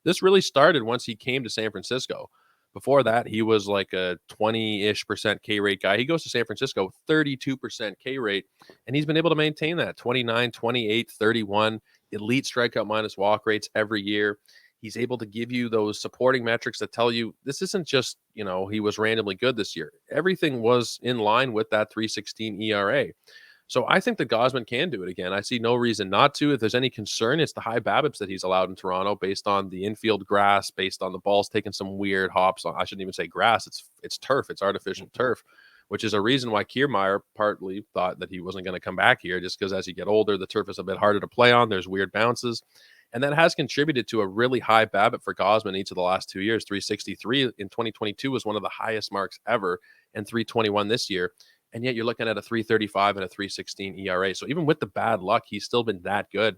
This really started once he came to San Francisco. Before that, he was like a 20-ish% K rate guy. He goes to San Francisco, 32% K rate, and he's been able to maintain that 29, 28, 31, elite strikeout minus walk rates every year. He's able to give you those supporting metrics that tell you this isn't just, he was randomly good this year. Everything was in line with that 3.16 ERA. So I think that Gausman can do it again. I see no reason not to. If there's any concern, it's the high BABIPs that he's allowed in Toronto based on the infield grass, based on the balls taking some weird hops. I shouldn't even say grass. It's turf. It's artificial turf, which is a reason why Kiermaier partly thought that he wasn't going to come back here, just because as you get older, the turf is a bit harder to play on. There's weird bounces. And that has contributed to a really high BABIP for Gausman each of the last 2 years. 363 in 2022 was one of the highest marks ever, and 321 this year. And yet you're looking at a 335 and a 316 ERA. So even with the bad luck, he's still been that good.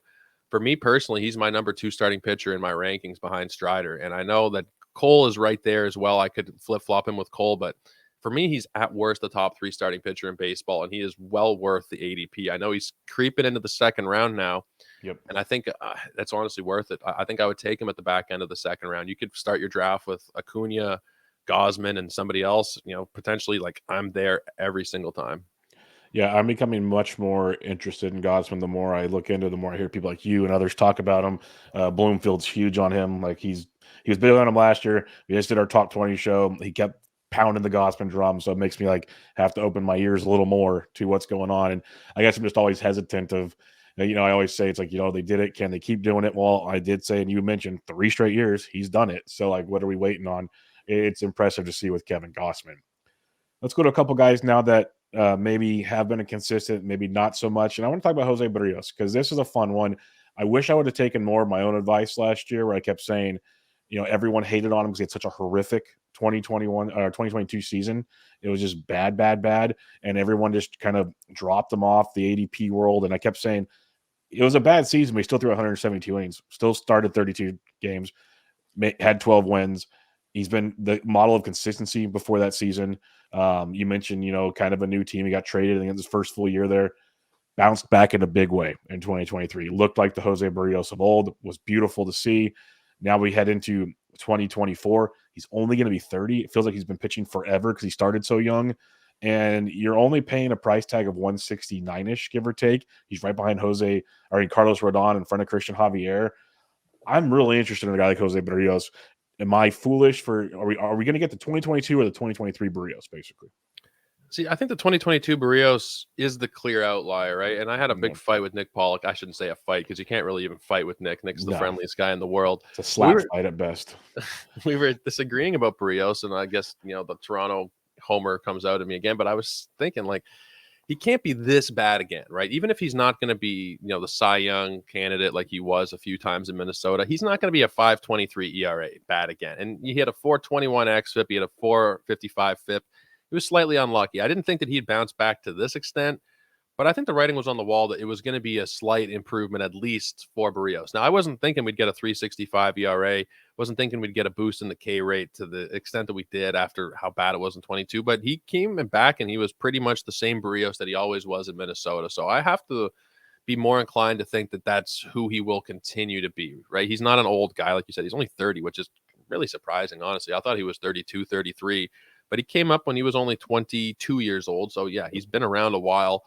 For me personally, he's my number 2 starting pitcher in my rankings behind Strider. And I know that Cole is right there as well. I could flip-flop him with Cole, but for me, he's at worst the top 3 starting pitcher in baseball, and he is well worth the ADP. I know he's creeping into the second round now. Yep. And I think that's honestly worth it. I think I would take him at the back end of the second round. You could start your draft with Acuna, Gausman, and somebody else, potentially. Like, I'm there every single time. Yeah, I'm becoming much more interested in Gausman. The more I look into, the more I hear people like you and others talk about him. Bloomfield's huge on him. Like he was big on him last year. We just did our top 20 show. He kept pounding the Gausman drum, so it makes me like have to open my ears a little more to what's going on. And I guess I'm just always hesitant of, I always say it's like, they did it. Can they keep doing it? Well, I did say, and you mentioned 3 straight years, he's done it. So like, what are we waiting on? It's impressive to see with Kevin Gausman. Let's go to a couple guys now that maybe have been a consistent, maybe not so much. And I want to talk about Jose Berrios because this is a fun one. I wish I would have taken more of my own advice last year where I kept saying, everyone hated on him because he had such a horrific 2021 or 2022 season. It was just bad, bad, bad. And everyone just kind of dropped him off the ADP world. And I kept saying it was a bad season, but he still threw 172 innings, still started 32 games, had 12 wins. He's been the model of consistency before that season. You mentioned, kind of a new team. He got traded in his first full year there, bounced back in a big way in 2023. Looked like the Jose Berrios of old. Was beautiful to see. Now we head into 2024. He's only going to be 30. It feels like he's been pitching forever because he started so young. And you're only paying a price tag of 169-ish, give or take. He's right behind Carlos Rodon in front of Christian Javier. I'm really interested in a guy like Jose Berrios. Am I foolish are we going to get the 2022 or the 2023 Berrios, basically? See, I think the 2022 Berrios is the clear outlier, right? And I had a big fight with Nick Pollock. I shouldn't say a fight because you can't really even fight with Nick. Nick's the friendliest guy in the world. It's a slap fight at best. We were disagreeing about Berrios, and I guess, the Toronto homer comes out at me again, but I was thinking, like, he can't be this bad again, right? Even if he's not going to be, the Cy Young candidate like he was a few times in Minnesota, he's not going to be a 5.23 ERA bad again. And he had a 4.21 xFIP, he had a 4.55 FIP. He was slightly unlucky. I didn't think that he'd bounce back to this extent, but I think the writing was on the wall that it was going to be a slight improvement, at least for Berrios. Now, I wasn't thinking we'd get a 3.65 ERA. Wasn't thinking we'd get a boost in the K rate to the extent that we did after how bad it was in 22. But he came back and he was pretty much the same Berrios that he always was in Minnesota. So I have to be more inclined to think that that's who he will continue to be, right? He's not an old guy. Like you said, he's only 30, which is really surprising, honestly. I thought he was 32, 33. But he came up when he was only 22 years old. So, yeah, he's been around a while.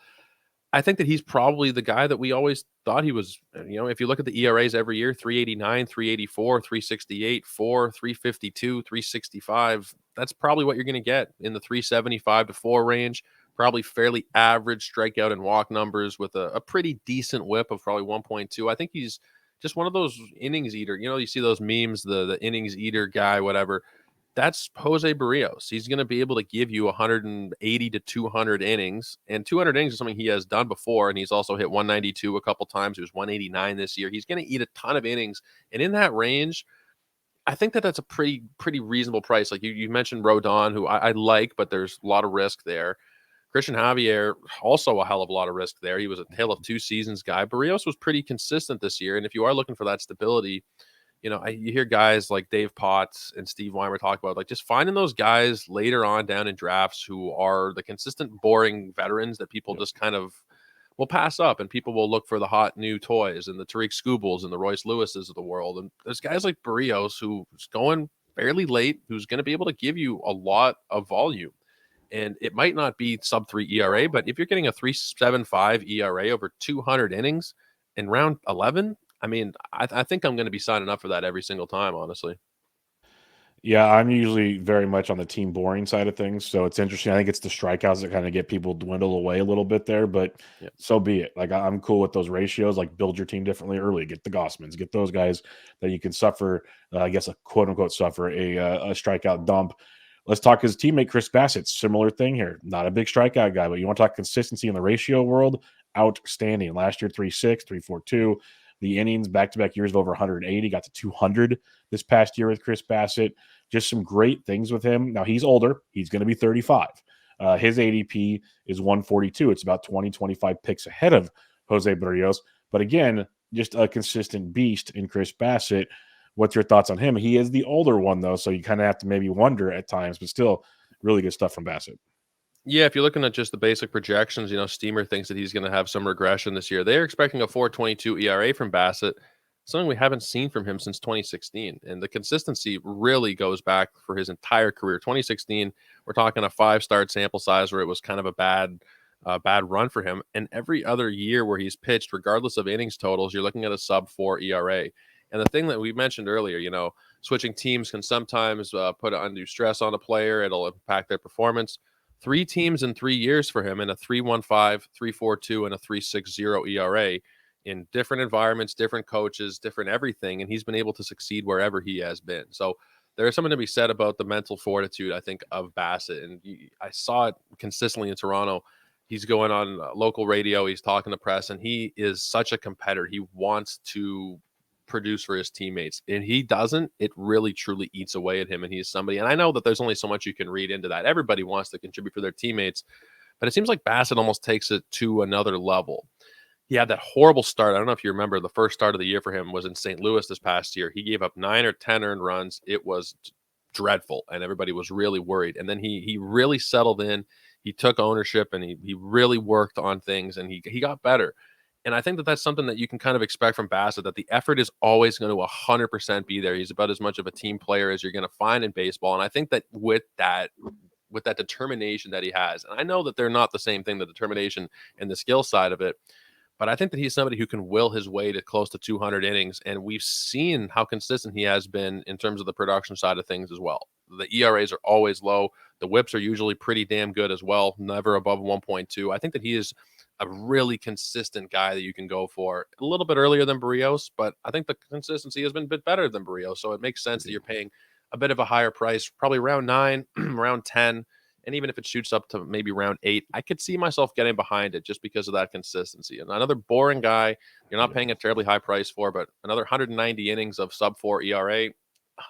I think that he's probably the guy that we always thought he was. If you look at the ERAs every year, 389, 384, 368, 4, 352, 365, that's probably what you're going to get in the 375 to 4 range. Probably fairly average strikeout and walk numbers with a pretty decent whip of probably 1.2. I think he's just one of those innings eater. You see those memes, the innings eater guy, whatever. That's Jose Berrios. He's going to be able to give you 180 to 200 innings, and 200 innings is something he has done before, and he's also hit 192 a couple times. He was 189 this year. He's going to eat a ton of innings, and in that range, I think that that's a pretty reasonable price. Like you mentioned Rodon, who I like, but there's a lot of risk there. Christian Javier, also a hell of a lot of risk there. He was a tale of two seasons guy. Berrios was pretty consistent this year, and if you are looking for that stability, you hear guys like Dave Potts and Steve Weimer talk about, like, just finding those guys later on down in drafts who are the consistent, boring veterans that people just kind of will pass up, and people will look for the hot new toys and the Tariq Skubals and the Royce Lewises of the world. And there's guys like Berrios who's going fairly late, who's going to be able to give you a lot of volume. And it might not be sub 3 ERA, but if you're getting a 3.75 ERA over 200 innings in round 11, I mean, I think I'm going to be signing up for that every single time, honestly. Yeah, I'm usually very much on the team boring side of things. So it's interesting. I think it's the strikeouts that kind of get people dwindle away a little bit there, but Yeah. so be it. Like I'm cool with those ratios. Like build your team differently early. Get the Gausmans, get those guys that you can suffer, I guess, a quote unquote suffer a strikeout dump. Let's talk his teammate Chris Bassitt. Similar thing here. Not a big strikeout guy, but you want to talk consistency in the ratio world? Outstanding. Last year, 3.6, 3.42. The innings back-to-back years of over 180, got to 200 this past year with Chris Bassitt. Just some great things with him. Now he's older. He's going to be 35. His ADP is 142. It's about 20, 25 picks ahead of Jose Berrios. But again, just a consistent beast in Chris Bassitt. What's your thoughts on him? He is the older one, though, so you kind of have to maybe wonder at times, but still really good stuff from Bassitt. Yeah, if you're looking at just the basic projections, Steamer thinks that he's going to have some regression this year. They're expecting a 4.22 ERA from Bassitt, something we haven't seen from him since 2016. And the consistency really goes back for his entire career. 2016, we're talking a 5-start sample size where it was kind of a bad run for him. And every other year where he's pitched, regardless of innings totals, you're looking at a sub 4 ERA. And the thing that we mentioned earlier, switching teams can sometimes put undue stress on a player. It'll impact their performance. 3 teams in 3 years for him in a 3.15, 3.42, and a 3.60 ERA in different environments, different coaches, different everything. And he's been able to succeed wherever he has been. So there is something to be said about the mental fortitude, I think, of Bassitt. And I saw it consistently in Toronto. He's going on local radio. He's talking to press, and he is such a competitor. He wants to produce for his teammates, and he doesn't. It really truly eats away at him, and he's somebody, and I know that there's only so much you can read into that. Everybody wants to contribute for their teammates, but it seems like Bassitt almost takes it to another level. He had that horrible start. I don't know if you remember, the first start of the year for him was in St. Louis this past year. He gave up 9 or 10 earned runs. It was dreadful, and everybody was really worried. And then he really settled in. He took ownership, and he really worked on things, and he got better. And I think that that's something that you can kind of expect from Bassitt, that the effort is always going to 100% be there. He's about as much of a team player as you're going to find in baseball. And I think that with that determination that he has, and I know that they're not the same thing, the determination and the skill side of it, but I think that he's somebody who can will his way to close to 200 innings. And we've seen how consistent he has been in terms of the production side of things as well. The ERAs are always low. The whips are usually pretty damn good as well, never above 1.2. I think that he is a really consistent guy that you can go for a little bit earlier than Berrios, but I think the consistency has been a bit better than Berrios. So it makes sense that you're paying a bit of a higher price, probably round 9, round 10. And even if it shoots up to maybe round 8, I could see myself getting behind it just because of that consistency. And another boring guy you're not paying a terribly high price for, but another 190 innings of sub 4 ERA.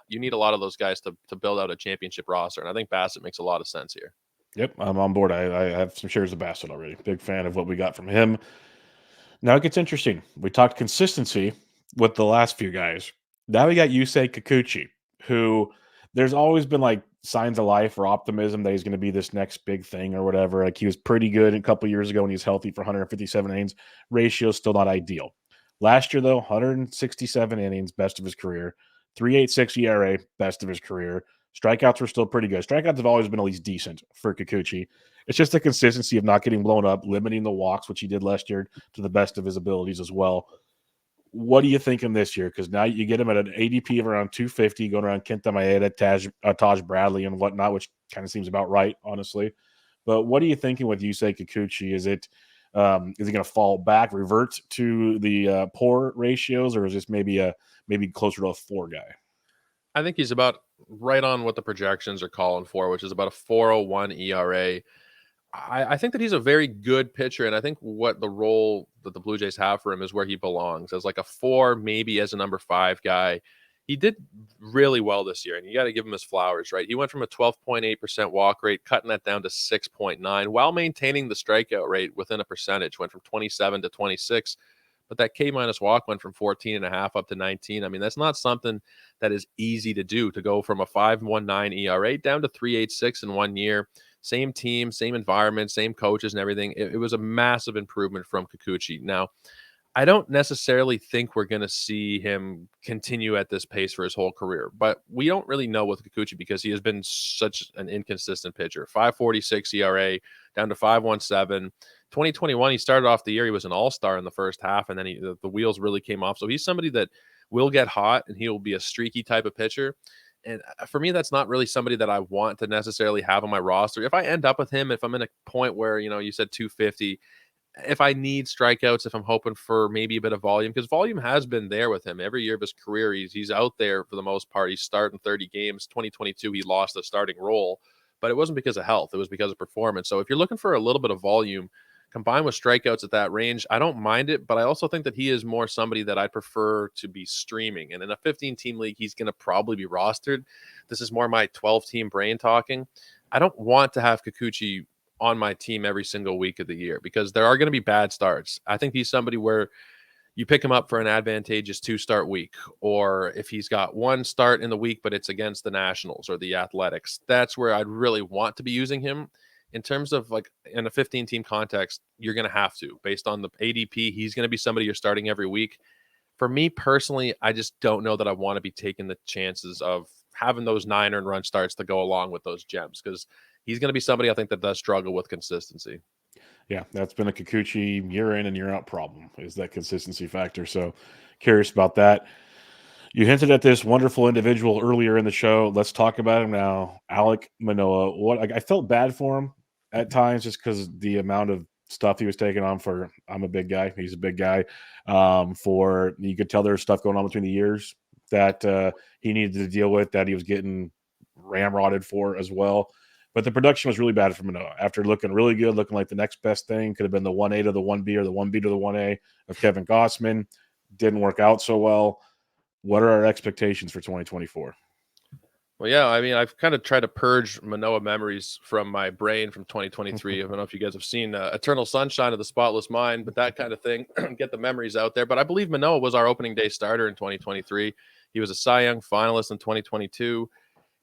You need a lot of those guys to build out a championship roster. And I think Bassitt makes a lot of sense here. Yep, I'm on board. I have some shares of Bassett already. Big fan of what we got from him. Now it gets interesting. We talked consistency with the last few guys. Now we got Yusei Kikuchi, who there's always been like signs of life or optimism that he's going to be this next big thing or whatever. Like he was pretty good a couple years ago when he was healthy for 157 innings. Ratio still not ideal. Last year though, 167 innings, best of his career. 3.86 ERA, best of his career. Strikeouts were still pretty good. Strikeouts have always been at least decent for Kikuchi. It's just the consistency of not getting blown up, limiting the walks, which he did last year to the best of his abilities as well. What are you thinking this year? Because now you get him at an ADP of around 250, going around Kenta Maeda, Taj Bradley, and whatnot, which kind of seems about right, honestly. But what are you thinking with Yusei Kikuchi? Is it is he going to fall back, revert to the poor ratios, or is this maybe closer to a 4 guy? I think he's about right on what the projections are calling for, which is about a 4.01 ERA. I think that he's a very good pitcher, and I think what the role that the Blue Jays have for him is where he belongs as like a 4, maybe as a number 5 guy. He did really well this year, and you got to give him his flowers, right? He went from a 12.8% walk rate, cutting that down to 6.9, while maintaining the strikeout rate within a percentage. Went from 27 to 26, but that K minus walk went from 14.5 up to 19. I mean, that's not something that is easy to do, to go from a 5.19 ERA down to 3.86 in 1 year. Same team, same environment, same coaches and everything. It was a massive improvement from Kikuchi. Now, I don't necessarily think we're going to see him continue at this pace for his whole career, but we don't really know with Kikuchi because he has been such an inconsistent pitcher. 5.46 ERA down to 5.17. 2021, he started off the year, he was an all-star in the first half, and then the wheels really came off. So he's somebody that will get hot, and he'll be a streaky type of pitcher. And for me, that's not really somebody that I want to necessarily have on my roster. If I end up with him, if I'm in a point where, you said 250, if I need strikeouts, if I'm hoping for maybe a bit of volume, because volume has been there with him every year of his career. He's out there for the most part. He's starting 30 games. 2022, he lost the starting role, but it wasn't because of health. It was because of performance. So if you're looking for a little bit of volume, combined with strikeouts at that range, I don't mind it, but I also think that he is more somebody that I prefer to be streaming. And in a 15-team league, he's going to probably be rostered. This is more my 12-team brain talking. I don't want to have Kikuchi on my team every single week of the year because there are going to be bad starts. I think he's somebody where you pick him up for an advantageous 2-start week, or if he's got 1 start in the week, but it's against the Nationals or the Athletics, that's where I'd really want to be using him. In terms of like in a 15-team context, you're going to have to, based on the ADP, he's going to be somebody you're starting every week. For me personally, I just don't know that I want to be taking the chances of having those 9 earned run starts to go along with those gems, because he's going to be somebody I think that does struggle with consistency. Yeah, that's been a Kikuchi year in and year out problem, is that consistency factor. So curious about that. You hinted at this wonderful individual earlier in the show. Let's talk about him now. Alek Manoah. I felt bad for him at times just because the amount of stuff he was taking on for, I'm a big guy. He's a big guy. For you could tell there was stuff going on between the years that he needed to deal with, that he was getting ramrodded for as well. But the production was really bad for Manoah. After looking really good, looking like the next best thing, could have been the 1A to the 1B or the 1B to the 1A of Kevin Gausman. Didn't work out so well. What are our expectations for 2024? Well, yeah, I mean, I've kind of tried to purge Manoah memories from my brain from 2023. I don't know if you guys have seen Eternal Sunshine of the Spotless Mind, but that kind of thing, get the memories out there. But I believe Manoah was our opening day starter in 2023. He was a Cy Young finalist in 2022.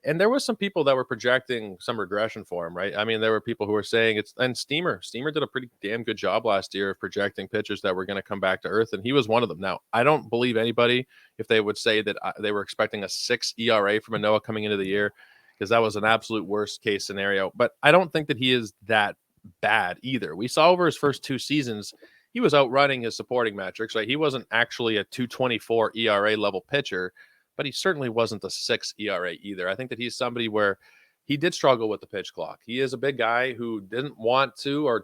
And there was some people that were projecting some regression for him, right? I mean, there were people who were saying and Steamer did a pretty damn good job last year of projecting pitchers that were going to come back to earth, and he was one of them. Now, I don't believe anybody if they would say that they were expecting a 6 ERA from Manoah coming into the year, because that was an absolute worst case scenario. But I don't think that he is that bad either. We saw over his first 2 seasons, he was outrunning his supporting metrics, right? He wasn't actually a 2.24 ERA level pitcher, but he certainly wasn't a 6 ERA either. I think that he's somebody where he did struggle with the pitch clock. He is a big guy who didn't want to, or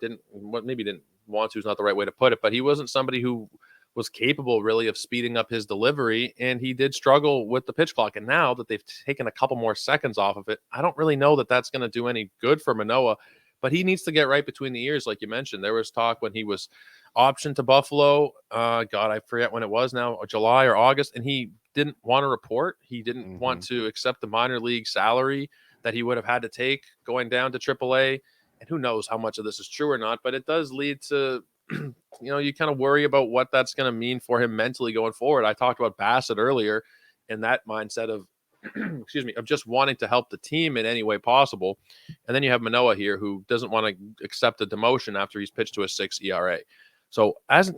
maybe didn't want to is not the right way to put it, but he wasn't somebody who was capable really of speeding up his delivery, and he did struggle with the pitch clock. And now that they've taken a couple more seconds off of it, I don't really know that that's going to do any good for Manoah, but he needs to get right between the ears. Like you mentioned, there was talk when he was optioned to Buffalo. God, I forget when it was now, July or August, and he didn't want to report. He didn't want to accept the minor league salary that he would have had to take going down to AAA. And who knows how much of this is true or not, but it does lead to you kind of worry about what that's going to mean for him mentally going forward. I talked about Bassitt earlier and that mindset of, excuse me, of just wanting to help the team in any way possible. And then you have Manoah here who doesn't want to accept a demotion after he's pitched to a 6 ERA. So as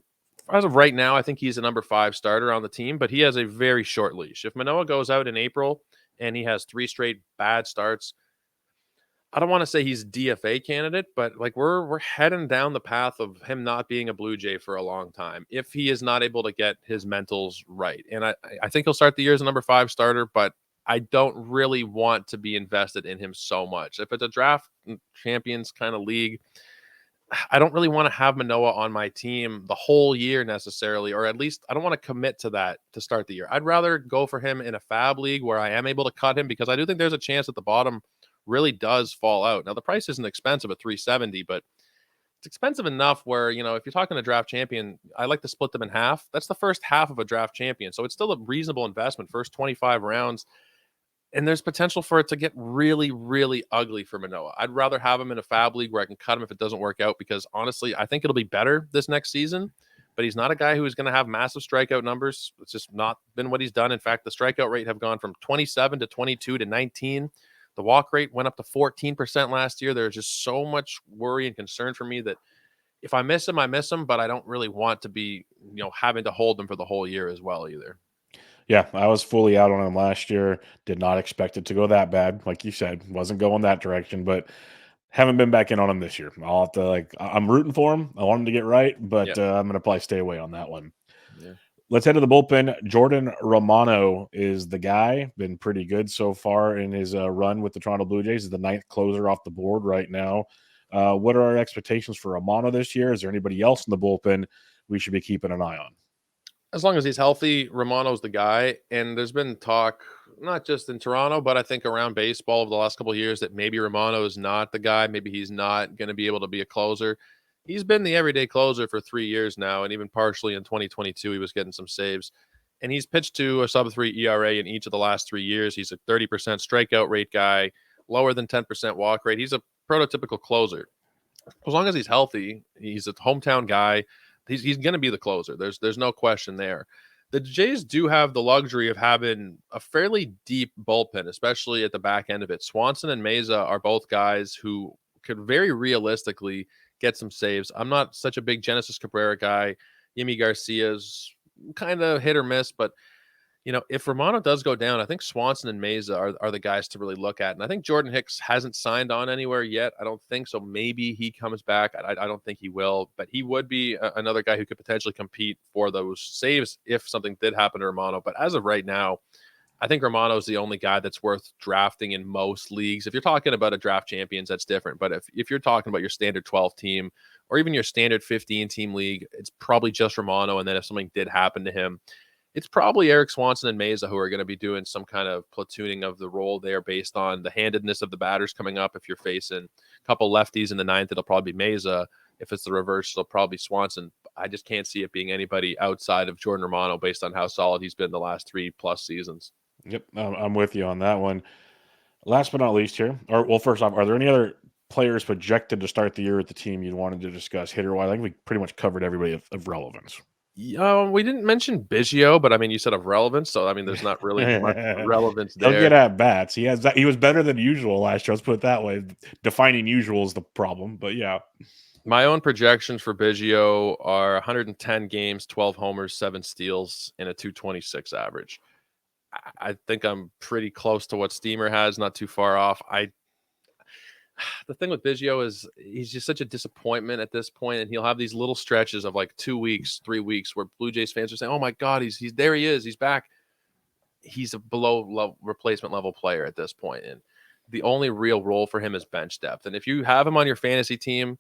of right now, I think he's a number 5 starter on the team, but he has a very short leash. If Manoah goes out in April and he has 3 straight bad starts, I don't want to say he's DFA candidate, but like we're heading down the path of him not being a Blue Jay for a long time if he is not able to get his mentals right. And I think he'll start the year as a number 5 starter, but I don't really want to be invested in him so much. If it's a draft champions kind of league, I don't really want to have Manoah on my team the whole year necessarily, or at least I don't want to commit to that to start the year. I'd rather go for him in a fab league where I am able to cut him because I do think there's a chance that the bottom really does fall out. Now, the price isn't expensive at 370, but it's expensive enough where, if you're talking a draft champion, I like to split them in half. That's the first half of a draft champion. So it's still a reasonable investment, first 25 rounds. And there's potential for it to get really, really ugly for Manoah. I'd rather have him in a fab league where I can cut him if it doesn't work out, because honestly, I think it'll be better this next season. But he's not a guy who is going to have massive strikeout numbers. It's just not been what he's done. In fact, the strikeout rate have gone from 27 to 22 to 19. The walk rate went up to 14% last year. There's just so much worry and concern for me that if I miss him, I miss him, but I don't really want to be, having to hold him for the whole year as well either. Yeah, I was fully out on him last year. Did not expect it to go that bad. Like you said, wasn't going that direction, but haven't been back in on him this year. I'll have to I'm rooting for him. I want him to get right, but Yeah. I'm going to probably stay away on that one. Yeah. Let's head to the bullpen. Jordan Romano is the guy. Been pretty good so far in his run with the Toronto Blue Jays. Is the 9th closer off the board right now. What are our expectations for Romano this year? Is there anybody else in the bullpen we should be keeping an eye on? As long as he's healthy, Romano's the guy. And there's been talk, not just in Toronto, but I think around baseball over the last couple of years, that maybe Romano is not the guy. Maybe he's not going to be able to be a closer. He's been the everyday closer for 3 years now, and even partially in 2022, he was getting some saves. And he's pitched to a sub-3 ERA in each of the last 3 years. He's a 30% strikeout rate guy, lower than 10% walk rate. He's a prototypical closer. As long as he's healthy, he's a hometown guy. He's going to be the closer. There's no question there. The Jays do have the luxury of having a fairly deep bullpen, especially at the back end of it. Swanson and Meza are both guys who could very realistically get some saves. I'm not such a big Genesis Cabrera guy. Yimi Garcia's kind of hit or miss, but if Romano does go down, I think Swanson and Meza are the guys to really look at. And I think Jordan Hicks hasn't signed on anywhere yet. I don't think so. Maybe he comes back. I don't think he will, but he would be another guy who could potentially compete for those saves if something did happen to Romano. But as of right now, I think Romano is the only guy that's worth drafting in most leagues. If you're talking about a draft champions, that's different. But if you're talking about your standard 12 team or even your standard 15 team league, it's probably just Romano. And then if something did happen to him, it's probably Eric Swanson and Meza who are going to be doing some kind of platooning of the role there based on the handedness of the batters coming up. If you're facing a couple lefties in the 9th, it'll probably be Meza. If it's the reverse, it'll probably be Swanson. I just can't see it being anybody outside of Jordan Romano based on how solid he's been the last 3+ seasons. Yep, I'm with you on that one. Last but not least here, first off, are there any other players projected to start the year with the team you'd wanted to discuss hitter-wise? I think we pretty much covered everybody of relevance. We didn't mention Biggio, but I mean, you said of relevance, so I mean, there's not really much relevance He'll get there. at bats. He was better than usual last year. Let's put it that way. Defining usual is the problem, but yeah. My own projections for Biggio are 110 games, 12 homers, 7 steals, and a 226 average. I think I'm pretty close to what Steamer has, not too far off. The thing with Biggio is he's just such a disappointment at this point, and he'll have these little stretches of like 2 weeks, 3 weeks where Blue Jays fans are saying, "Oh my God, he's there, he is, he's back." He's a below replacement level player at this point, and the only real role for him is bench depth. And if you have him on your fantasy team,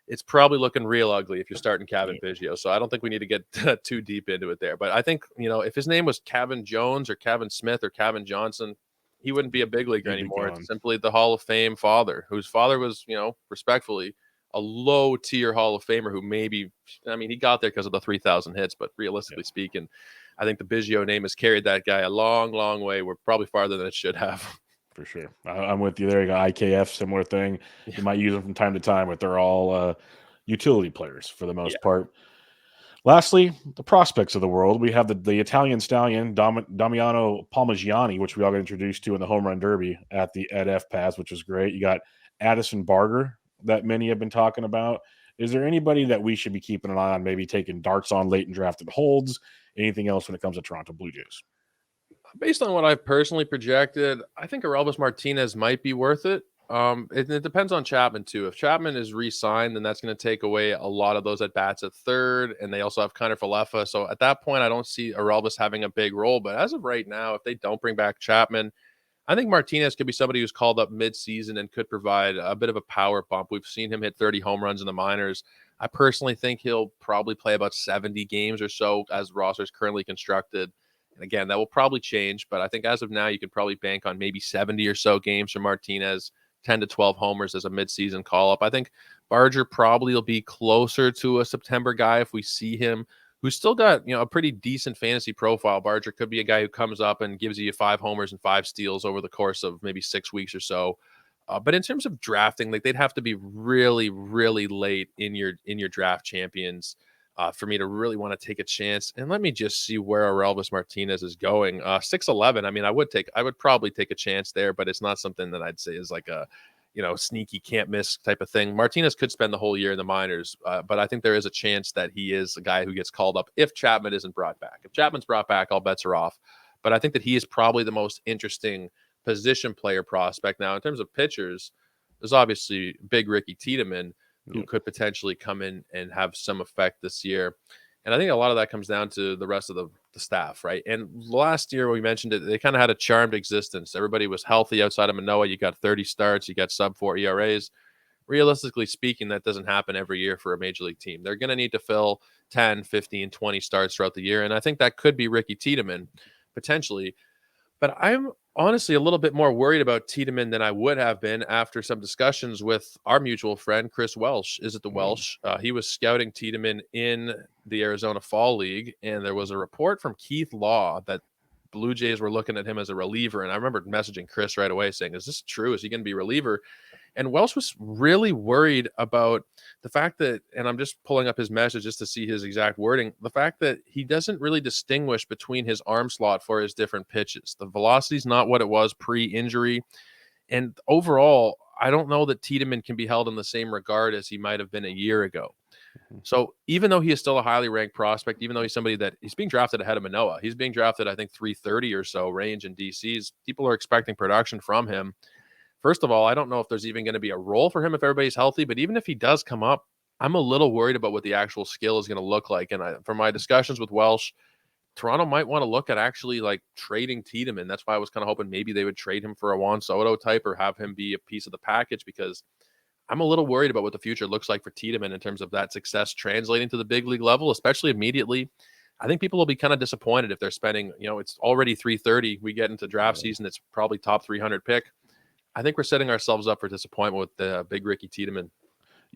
it's probably looking real ugly if you're starting Kevin Biggio. So I don't think we need to get too deep into it there. But I think, if his name was Kevin Jones or Kevin Smith or Kevin Johnson, he wouldn't be a big leaguer anymore. It's simply the Hall of Fame father, whose father was, respectfully, a low tier Hall of Famer who he got there because of the 3,000 hits, but realistically speaking, I think the Biggio name has carried that guy a long, long way. We're probably farther than it should have. For sure. I'm with you there. You got IKF, similar thing. You might use them from time to time, but they're all utility players for the most part. Lastly, the prospects of the world. We have the Italian stallion, Damiano Palmigiani, which we all got introduced to in the Home Run Derby at FPAS, which was great. You got Addison Barger that many have been talking about. Is there anybody that we should be keeping an eye on, maybe taking darts on late and drafted holds? Anything else when it comes to Toronto Blue Jays? Based on what I've personally projected, I think Aurelvis Martinez might be worth it. It depends on Chapman too. If Chapman is re-signed, then that's going to take away a lot of those at bats at third, and they also have Kiner Falefa. So at that point, I don't see Aurelvis having a big role. But as of right now, if they don't bring back Chapman, I think Martinez could be somebody who's called up mid-season and could provide a bit of a power bump. We've seen him hit 30 home runs in the minors. I personally think he'll probably play about 70 games or so as roster is currently constructed. And again, that will probably change, but I think as of now, you could probably bank on maybe 70 or so games for Martinez, 10 to 12 homers as a midseason call-up. I think Barger probably will be closer to a September guy if we see him, who's still got, a pretty decent fantasy profile. Barger could be a guy who comes up and gives you 5 homers and 5 steals over the course of maybe 6 weeks or so. But in terms of drafting, they'd have to be really, really late in your draft champions for me to really want to take a chance. And let me just see where Aurelvis Martinez is going. 6'11". I would probably take a chance there, but it's not something that I'd say is like a, sneaky can't miss type of thing. Martinez could spend the whole year in the minors, but I think there is a chance that he is a guy who gets called up if Chapman isn't brought back. If Chapman's brought back, all bets are off. But I think that he is probably the most interesting position player prospect. Now, in terms of pitchers, there's obviously big Ricky Tiedemann, who could potentially come in and have some effect this year. And I think a lot of that comes down to the rest of the staff, right? And last year, we mentioned it, they kind of had a charmed existence. Everybody was healthy outside of Manoah. You got 30 starts, you got sub-4 ERAs. Realistically speaking, that doesn't happen every year for a major league team. They're going to need to fill 10, 15, 20 starts throughout the year. And I think that could be Ricky Tiedemann, potentially. But I'm honestly a little bit more worried about Tiedemann than I would have been after some discussions with our mutual friend, Chris Welsh. Is it the Welsh? He was scouting Tiedemann in the Arizona Fall League, and there was a report from Keith Law that Blue Jays were looking at him as a reliever. And I remember messaging Chris right away saying, is this true? Is he going to be a reliever? And Welsh was really worried about the fact that, and I'm just pulling up his message just to see his exact wording, the fact that he doesn't really distinguish between his arm slot for his different pitches. The velocity is not what it was pre-injury. And overall, I don't know that Tiedemann can be held in the same regard as he might have been a year ago. So even though he is still a highly ranked prospect, even though he's somebody that he's being drafted ahead of Manoah, he's being drafted, I think, 330 or so range in DCs. People are expecting production from him. First of all, I don't know if there's even going to be a role for him if everybody's healthy, but even if he does come up, I'm a little worried about what the actual skill is going to look like. And from my discussions with Welsh, Toronto might want to look at actually like trading Tiedemann. That's why I was kind of hoping maybe they would trade him for a Juan Soto type or have him be a piece of the package, because I'm a little worried about what the future looks like for Tiedemann in terms of that success translating to the big league level, especially immediately. I think people will be kind of disappointed if they're spending, it's already 330. We get into draft season, it's probably top 300 pick. I think we're setting ourselves up for disappointment with the big Ricky Tiedemann.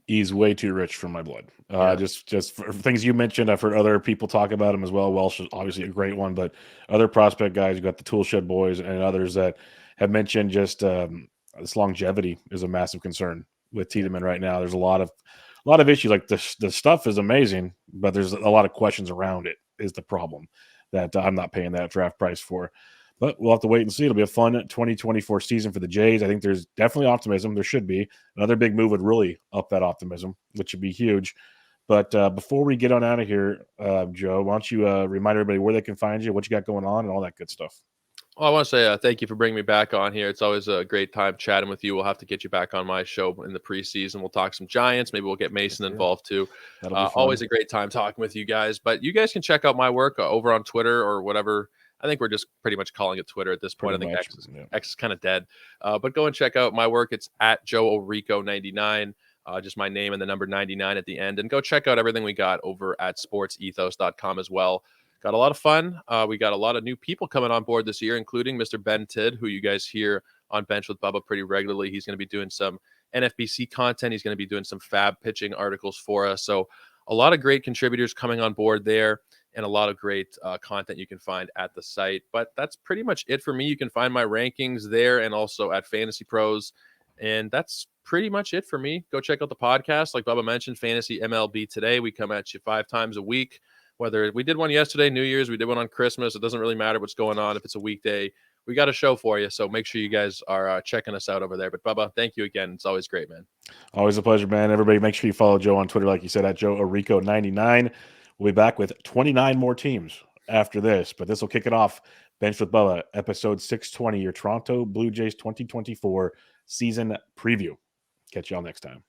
He's way too rich for my blood. Just for things you mentioned, I've heard other people talk about him as well. Welsh is obviously a great one, but other prospect guys, you got the Tool Shed boys and others that have mentioned just this longevity is a massive concern with Tiedemann right now. There's a lot of issues. Like the stuff is amazing, but there's a lot of questions around it is the problem that I'm not paying that draft price for. But we'll have to wait and see. It'll be a fun 2024 season for the Jays. I think there's definitely optimism. There should be. Another big move would really up that optimism, which would be huge. But before we get on out of here, Joe, why don't you remind everybody where they can find you, what you got going on, and all that good stuff. Well, I want to say thank you for bringing me back on here. It's always a great time chatting with you. We'll have to get you back on my show in the preseason. We'll talk some Giants. Maybe we'll get Mason involved too. Always a great time talking with you guys. But you guys can check out my work over on Twitter or whatever. I think we're just pretty much calling it Twitter at this point. I think X is kind of dead. But go and check out my work. It's at Joe Orrico 99. just my name and the number 99 at the end. And go check out everything we got over at sportsethos.com as well. Got a lot of fun. We got a lot of new people coming on board this year, including Mr. Ben Tidd, who you guys hear on Bench with Bubba pretty regularly. He's going to be doing some NFBC content. He's going to be doing some fab pitching articles for us. So a lot of great contributors coming on board there, and a lot of great content you can find at the site. But that's pretty much it for me. You can find my rankings there and also at Fantasy Pros. And that's pretty much it for me. Go check out the podcast. Like Bubba mentioned, Fantasy MLB Today. We come at you 5 times a week. Whether we did one yesterday, New Year's, we did one on Christmas. It doesn't really matter what's going on. If it's a weekday, we got a show for you. So make sure you guys are checking us out over there. But Bubba, thank you again. It's always great, man. Always a pleasure, man. Everybody, make sure you follow Joe on Twitter, like you said, at Joe Orrico 99. We'll be back with 29 more teams after this, but this will kick it off. Bench with Bubba, episode 620, your Toronto Blue Jays 2024 season preview. Catch y'all next time.